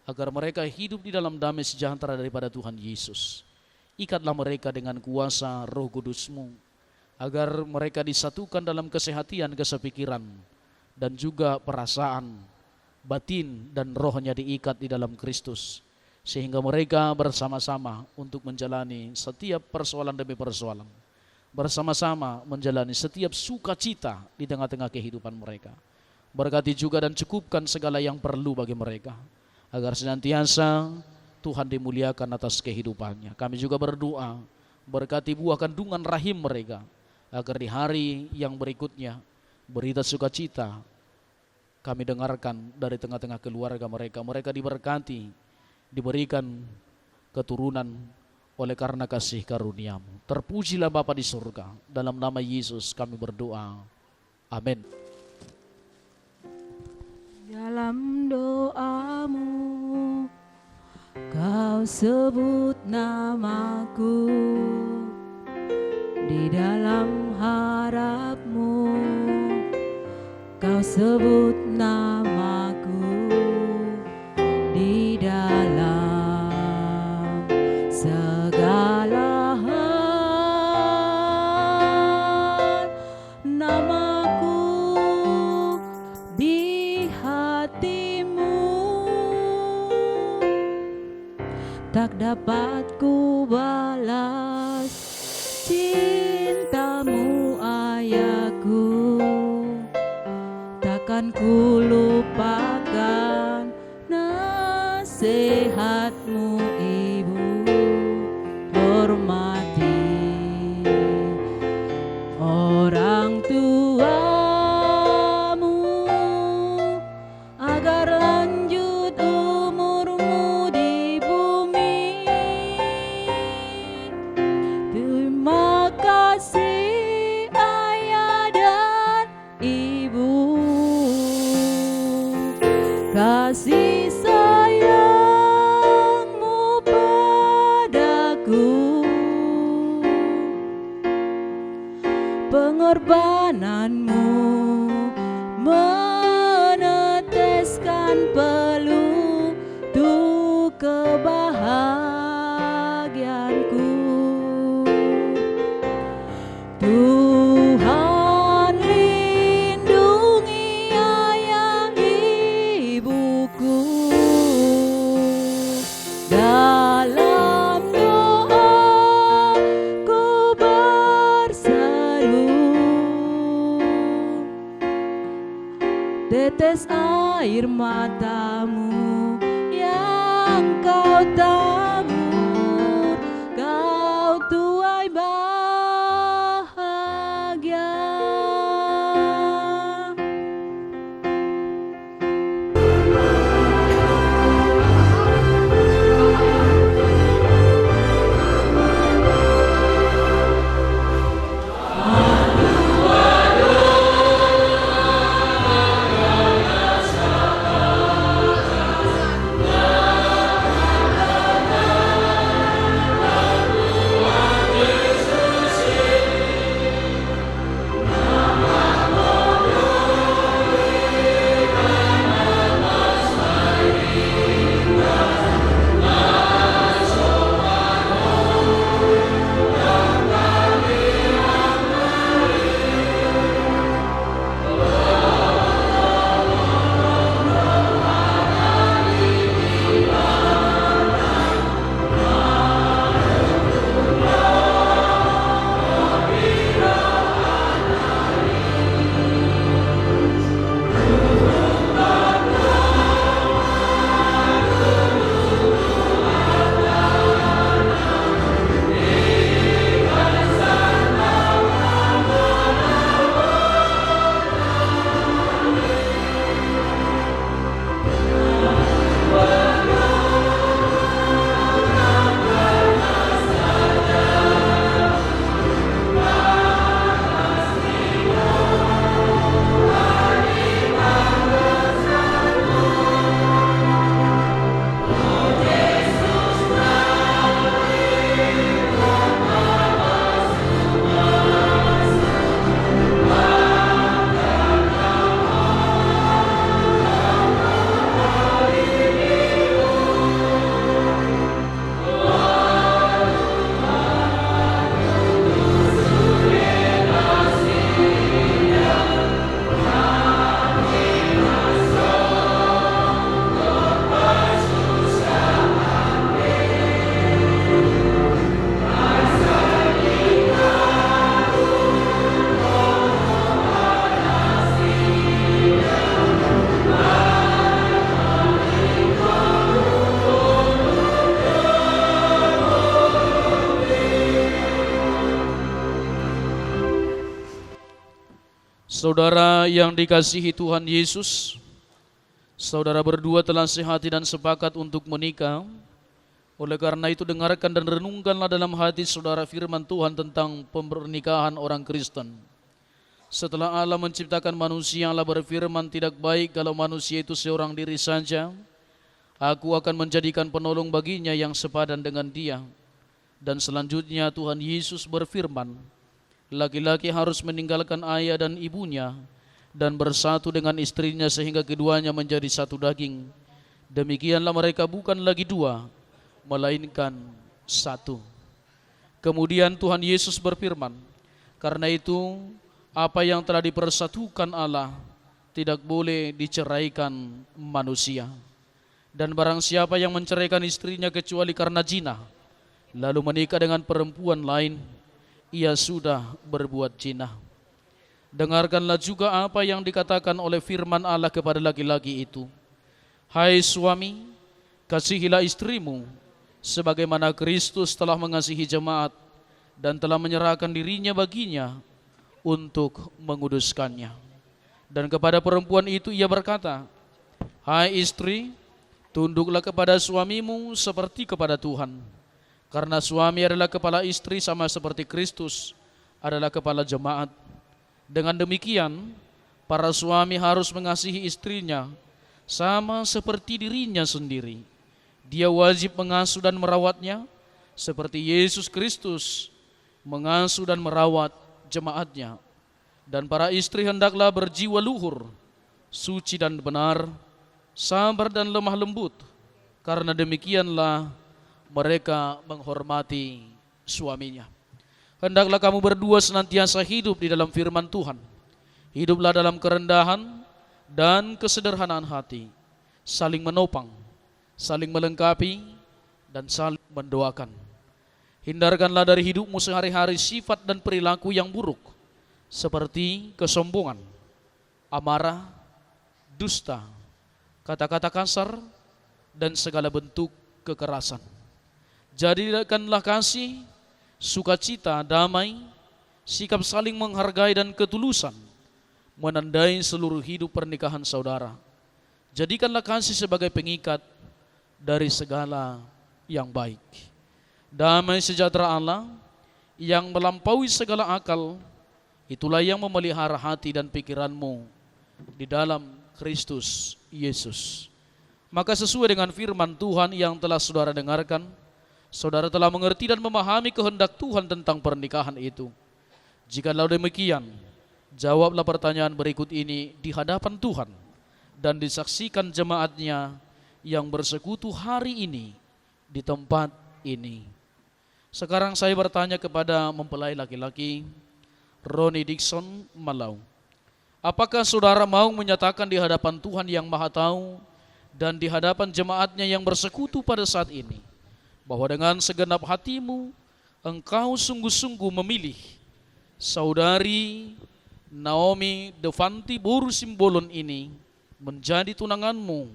agar mereka hidup di dalam damai sejahtera daripada Tuhan Yesus. Ikatlah mereka dengan kuasa Roh Kudus-Mu, agar mereka disatukan dalam kesehatan kesepikiran dan juga perasaan, batin dan rohnya diikat di dalam Kristus, sehingga mereka bersama-sama untuk menjalani setiap persoalan demi persoalan, bersama-sama menjalani setiap sukacita di tengah-tengah kehidupan mereka. Berkati juga dan cukupkan segala yang perlu bagi mereka, agar senantiasa Tuhan dimuliakan atas kehidupannya. Kami juga berdoa, berkati buah kandungan rahim mereka, agar di hari yang berikutnya berita sukacita kami dengarkan dari tengah-tengah keluarga mereka. Mereka diberkati, diberikan keturunan oleh karena kasih karunia-Mu. Terpujilah Bapa di surga. Dalam nama Yesus kami berdoa. Amin. dalam doamu kau sebut namaku, di dalam harapmu kau sebut namaku, di dalam segala hal namaku di hatimu tak dapat ku balas cintamu ayahku, takkan ku lupakan nasihatmu ibu. Hormati orang tuamu agar lanjut umurmu di bumi. Terima kasih ayah dan ibu, kasih sayangmu padaku, pengorbananmu meneteskan peluh untuk kebahagiaanku. Tuhan lindungi ayah ibuku, dalam doa ku berseru, tetes air matamu yang kau tabur, kau tuai bahagia. Saudara yang dikasihi Tuhan Yesus, saudara berdua telah sehati dan sepakat untuk menikah. Oleh karena itu dengarkan dan renungkanlah dalam hati saudara firman Tuhan tentang pernikahan orang Kristen. Setelah Allah menciptakan manusia, Allah berfirman, tidak baik kalau manusia itu seorang diri saja. Aku akan menjadikan penolong baginya yang sepadan dengan dia. Dan selanjutnya Tuhan Yesus berfirman, laki-laki harus meninggalkan ayah dan ibunya dan bersatu dengan istrinya sehingga keduanya menjadi satu daging. Demikianlah mereka bukan lagi dua, melainkan satu. Kemudian Tuhan Yesus berfirman, karena itu apa yang telah dipersatukan Allah tidak boleh diceraikan manusia. Dan barang siapa yang menceraikan istrinya kecuali karena zina, lalu menikah dengan perempuan lain, ia sudah berbuat zina. Dengarkanlah juga apa yang dikatakan oleh firman Allah kepada laki-laki itu. Hai suami, kasihilah istrimu, sebagaimana Kristus telah mengasihi jemaat dan telah menyerahkan dirinya baginya untuk menguduskannya. Dan kepada perempuan itu ia berkata, hai istri, tunduklah kepada suamimu seperti kepada Tuhan. Karena suami adalah kepala istri sama seperti Kristus adalah kepala jemaat. Dengan demikian, para suami harus mengasihi istrinya sama seperti dirinya sendiri. Dia wajib mengasuh dan merawatnya seperti Yesus Kristus mengasuh dan merawat jemaatnya. Dan para istri hendaklah berjiwa luhur, suci dan benar, sabar dan lemah lembut, karena demikianlah mereka menghormati suaminya. Hendaklah kamu berdua senantiasa hidup di dalam firman Tuhan. Hiduplah dalam kerendahan dan kesederhanaan hati, saling menopang, saling melengkapi, dan saling mendoakan. Hindarkanlah dari hidupmu sehari-hari sifat dan perilaku yang buruk, seperti kesombongan, amarah, dusta, kata-kata kasar, dan segala bentuk kekerasan. Jadikanlah kasih, sukacita, damai, sikap saling menghargai dan ketulusan menandai seluruh hidup pernikahan saudara. Jadikanlah kasih sebagai pengikat dari segala yang baik. Damai sejahtera Allah yang melampaui segala akal, itulah yang memelihara hati dan pikiranmu di dalam Kristus Yesus. Maka sesuai dengan firman Tuhan yang telah saudara dengarkan, saudara telah mengerti dan memahami kehendak Tuhan tentang pernikahan itu. Jikalau demikian, jawablah pertanyaan berikut ini di hadapan Tuhan dan disaksikan jemaatnya yang bersekutu hari ini di tempat ini. Sekarang saya bertanya kepada mempelai laki-laki Roni Dixon Malau. Apakah saudara mau menyatakan di hadapan Tuhan yang Maha Tahu dan di hadapan jemaatnya yang bersekutu pada saat ini, bahwa dengan segenap hatimu engkau sungguh-sungguh memilih saudari Naomi Devanti Boru Simbolon ini menjadi tunanganmu,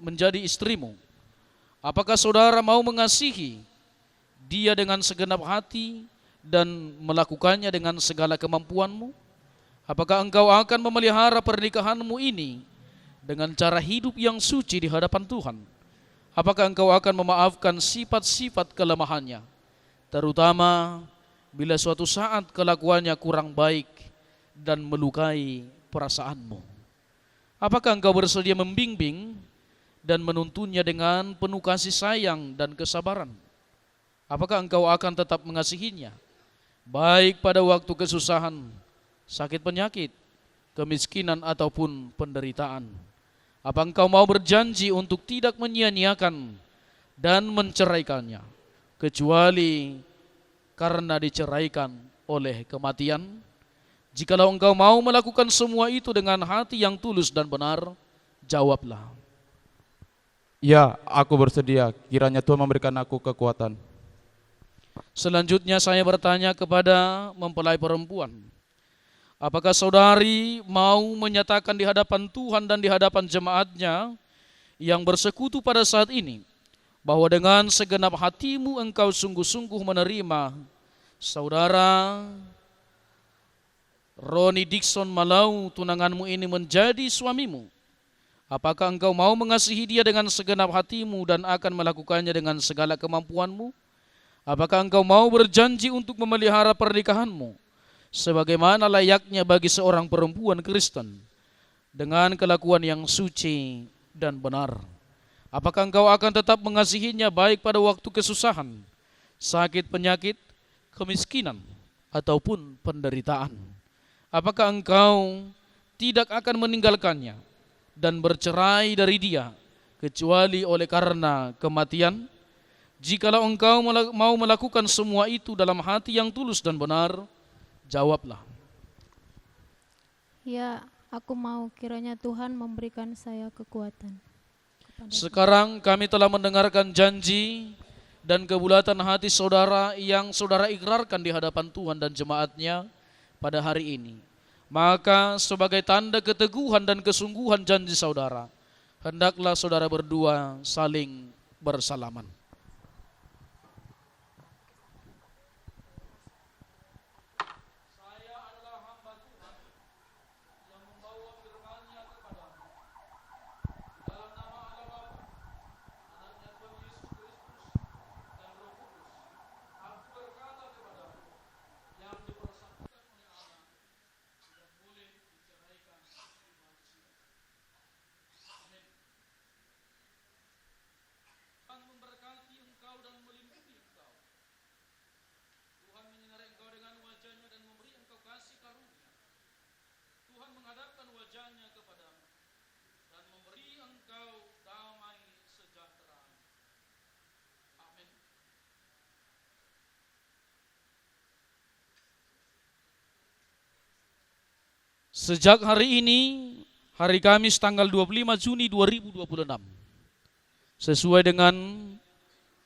menjadi istrimu? Apakah saudara mau mengasihi dia dengan segenap hati dan melakukannya dengan segala kemampuanmu? Apakah engkau akan memelihara pernikahanmu ini dengan cara hidup yang suci di hadapan Tuhan? Apakah engkau akan memaafkan sifat-sifat kelemahannya, terutama bila suatu saat kelakuannya kurang baik dan melukai perasaanmu? Apakah engkau bersedia membimbing dan menuntunnya dengan penuh kasih sayang dan kesabaran? Apakah engkau akan tetap mengasihinya, baik pada waktu kesusahan, sakit penyakit, kemiskinan ataupun penderitaan? Apa engkau mau berjanji untuk tidak menyia-nyiakan dan menceraikannya, kecuali karena diceraikan oleh kematian? Jikalau engkau mau melakukan semua itu dengan hati yang tulus dan benar, jawablah. Ya, aku bersedia. Kiranya Tuhan memberikan aku kekuatan. Selanjutnya saya bertanya kepada mempelai perempuan. Apakah saudari mau menyatakan di hadapan Tuhan dan di hadapan jemaatnya yang bersekutu pada saat ini, bahwa dengan segenap hatimu engkau sungguh-sungguh menerima saudara Roni Dixon Malau, tunanganmu ini, menjadi suamimu? Apakah engkau mau mengasihi dia dengan segenap hatimu dan akan melakukannya dengan segala kemampuanmu? Apakah engkau mau berjanji untuk memelihara pernikahanmu sebagaimana layaknya bagi seorang perempuan Kristen, dengan kelakuan yang suci dan benar. Apakah engkau akan tetap mengasihinya baik pada waktu kesusahan, sakit penyakit, kemiskinan, ataupun penderitaan? Apakah engkau tidak akan meninggalkannya dan bercerai dari dia kecuali oleh karena kematian? Jikalau engkau mau melakukan semua itu dalam hati yang tulus dan benar, jawablah. Ya, aku mau, kiranya Tuhan memberikan saya kekuatan. Sekarang kami telah mendengarkan janji dan kebulatan hati saudara yang saudara ikrarkan di hadapan Tuhan dan jemaatnya pada hari ini. Maka sebagai tanda keteguhan dan kesungguhan janji saudara, hendaklah saudara berdua saling bersalaman. Sejak hari ini, hari Kamis tanggal 25 Juni 2026, sesuai dengan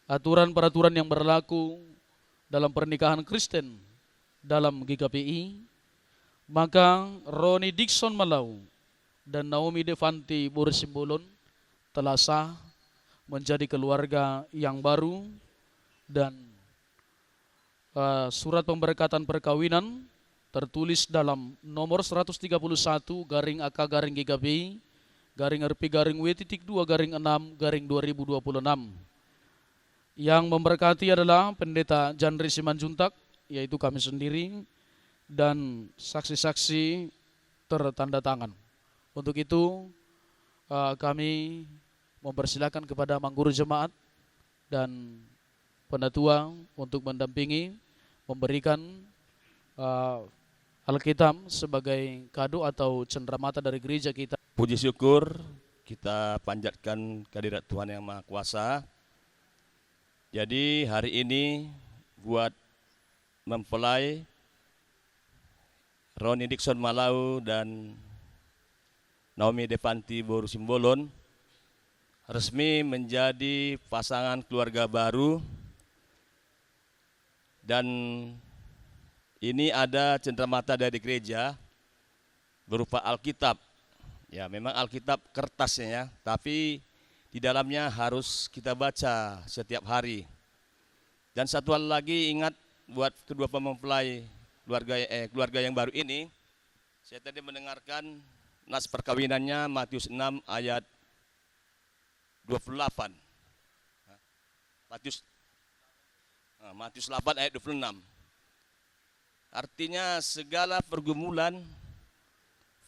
aturan-peraturan yang berlaku dalam pernikahan Kristen dalam GKPI, maka Roni Dikson Malau dan Naomi Devanti Borusimbolon telah sah menjadi keluarga yang baru, dan surat pemberkatan perkawinan tertulis dalam nomor 131/GKPI/RP/W.2/6/2026 yang memberkati adalah Pendeta Janri Simanjuntak, yaitu kami sendiri, dan saksi-saksi tertanda tangan. Untuk itu kami mempersilakan kepada Mangguru Jemaat dan Penatua untuk mendampingi, memberikan Alkitab sebagai kado atau cenderamata dari gereja kita. Puji syukur kita panjatkan kehadirat Tuhan Yang Maha Kuasa. Jadi hari ini buat mempelai Roni Dikson Malau dan Naomi Devanti Borusimbolon resmi menjadi pasangan keluarga baru, dan ini ada cenderamata dari gereja berupa Alkitab. Ya, memang Alkitab kertasnya ya, tapi di dalamnya harus kita baca setiap hari. Dan satu hal lagi, ingat buat kedua mempelai keluarga yang baru ini, saya tadi mendengarkan nas perkawinannya Matius 6 ayat 28. Matius 8 ayat 26. Artinya segala pergumulan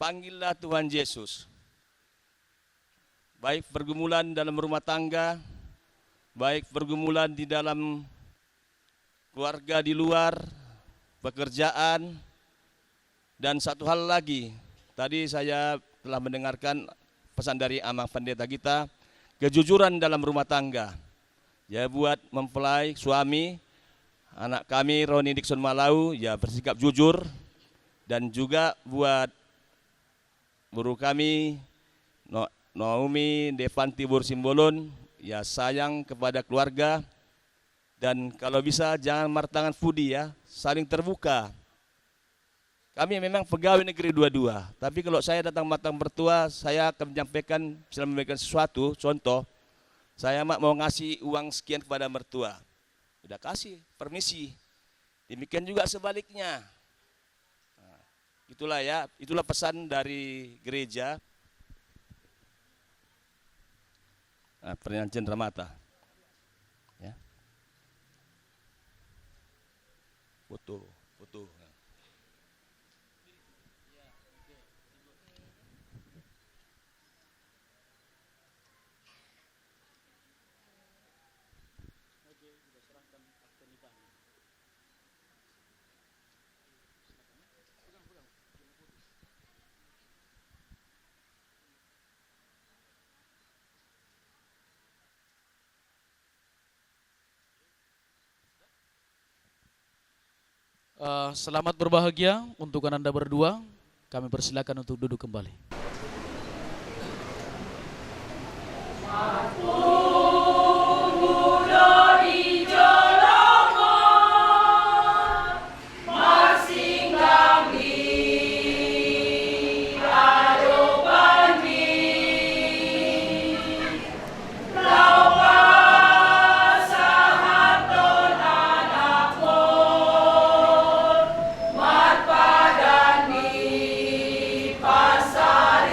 panggillah Tuhan Yesus. Baik pergumulan dalam rumah tangga, baik pergumulan di dalam keluarga di luar, pekerjaan, dan satu hal lagi. Tadi saya telah mendengarkan pesan dari Amang Pendeta kita, kejujuran dalam rumah tangga. Ya, buat mempelai suami, anak kami Roni Dikson Malau ya bersikap jujur, dan juga buat guru kami Naomi Devanti Borusimbolon ya sayang kepada keluarga, dan kalau bisa jangan martangan fudi ya, saling terbuka. Kami memang pegawai negeri dua-dua, tapi kalau saya datang matang mertua, saya akan menyampaikan, misalnya memberikan sesuatu, contoh, saya mau ngasih uang sekian kepada mertua. Udah kasih, permisi. Demikian juga sebaliknya. Nah, itulah ya, itulah pesan dari gereja. Nah, pernyataan cenderamata. Ya. Foto. Selamat berbahagia untuk Anda berdua. Kami persilakan untuk duduk kembali. Pasar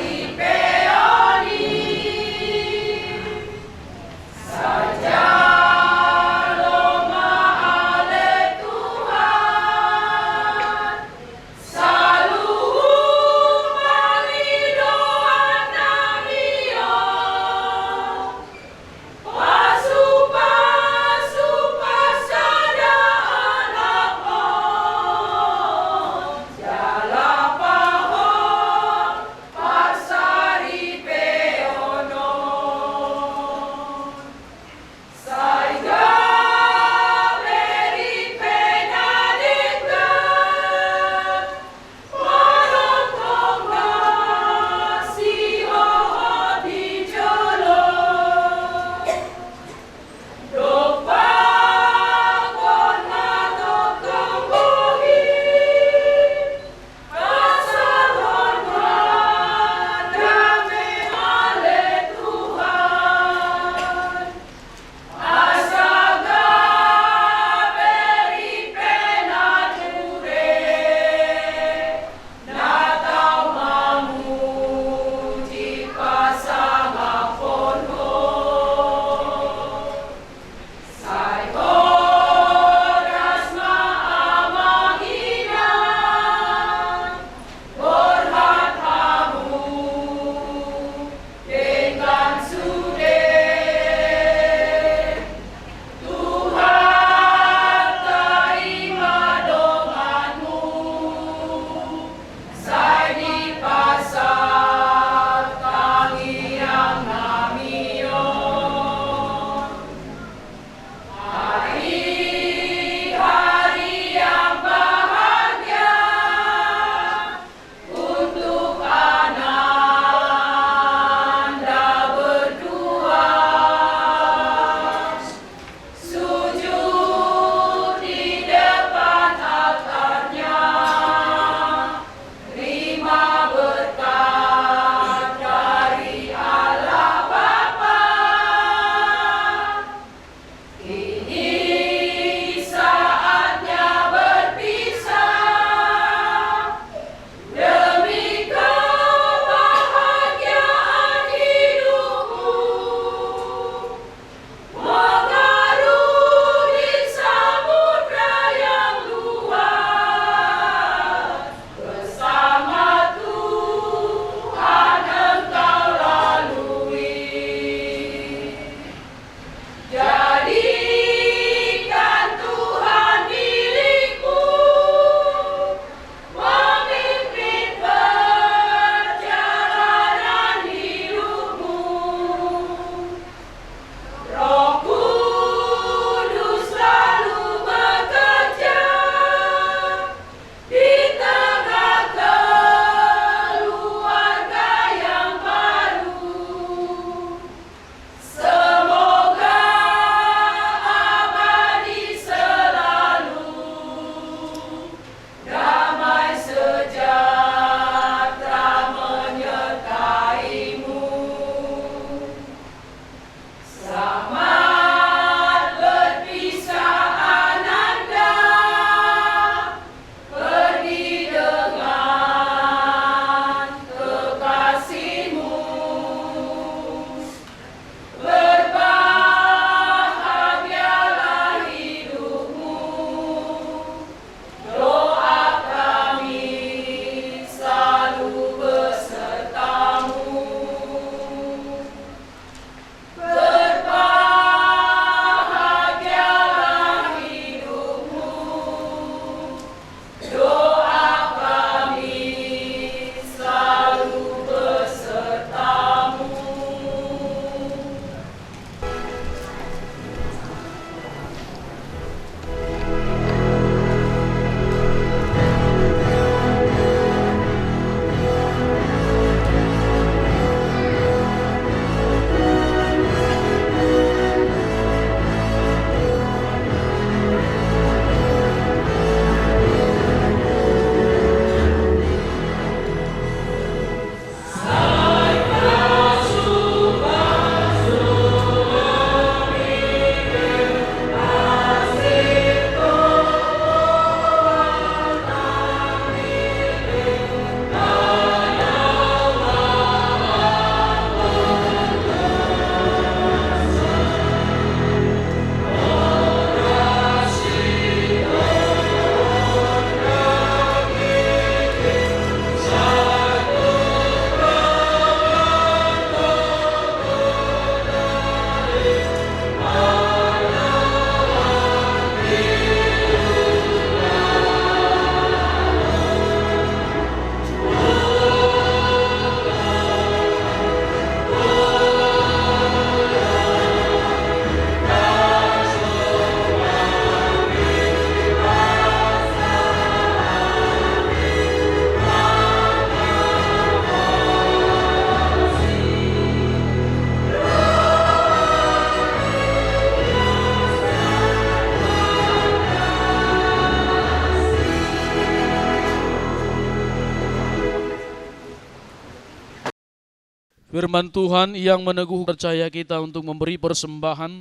Firman Tuhan yang meneguh percaya kita untuk memberi persembahan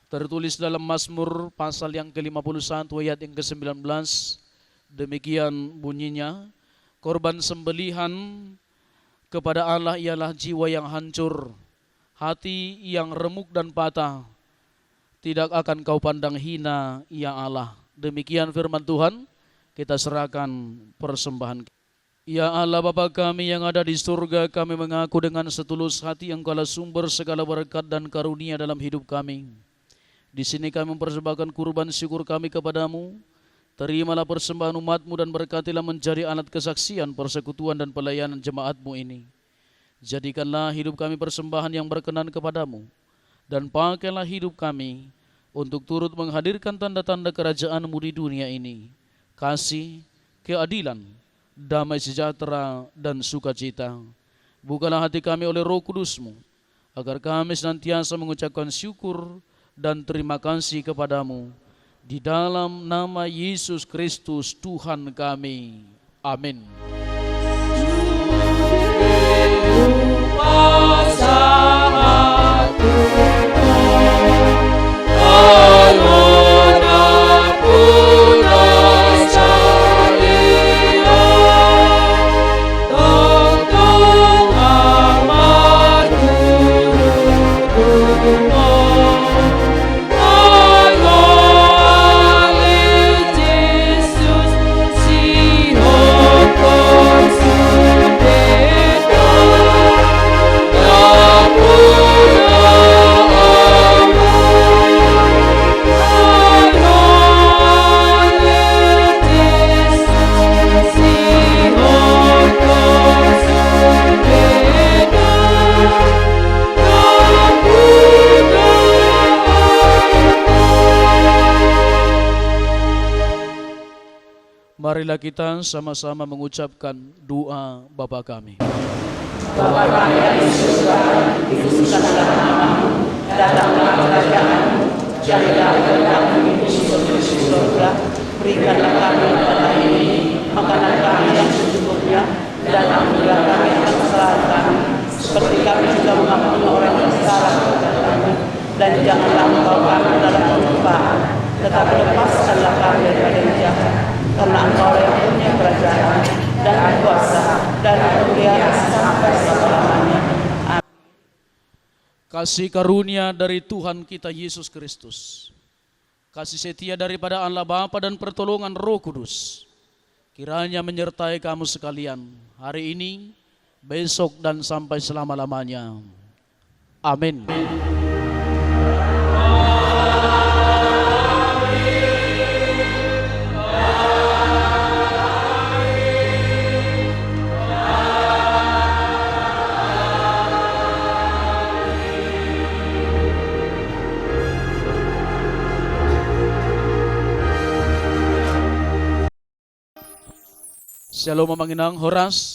tertulis dalam Mazmur pasal yang ke-51 ayat yang ke-19. Demikian bunyinya, korban sembelihan kepada Allah ialah jiwa yang hancur, hati yang remuk dan patah. Tidak akan kau pandang hina, ya Allah. Demikian firman Tuhan, kita serahkan persembahan. Ya Allah Bapa kami yang ada di surga, kami mengaku dengan setulus hati Engkaulah sumber segala berkat dan karunia dalam hidup kami. Di sini kami mempersembahkan kurban syukur kami kepadamu. Terimalah persembahan umat-Mu dan berkatilah menjadi alat kesaksian, persekutuan dan pelayanan jemaat-Mu ini. Jadikanlah hidup kami persembahan yang berkenan kepadamu, dan pakailah hidup kami untuk turut menghadirkan tanda-tanda kerajaan-Mu di dunia ini. Kasih, keadilan, damai sejahtera dan sukacita. Bukalah hati kami oleh Roh Kudus-Mu, agar kami senantiasa mengucapkan syukur dan terima kasih kepadamu. Di dalam nama Yesus Kristus Tuhan kami. Amin. Marilah kita sama-sama mengucapkan doa Bapa kami. Bapa kami yang di surga, dikuduskanlah namamu, datanglah kerajaanmu, jadilah kehendakmu di surga, berikanlah kami pada hari ini makanan kami yang secukupnya, dan ampunilah kami atas kesalahan kami, seperti kami juga mengampuni orang yang salah kepada kami, dan janganlah engkau kami dalam pencobaan, tetapi lepaskanlah kami daripada yang jahat. Karena Engkau yang punya kerajaan dan kuasa dan kemuliaan sampai selama-lamanya. Kasih karunia dari Tuhan kita Yesus Kristus, kasih setia daripada Allah Bapa dan pertolongan Roh Kudus, kiranya menyertai kamu sekalian hari ini, besok dan sampai selama-lamanya. Amin. Shalom Mamanginang Horas.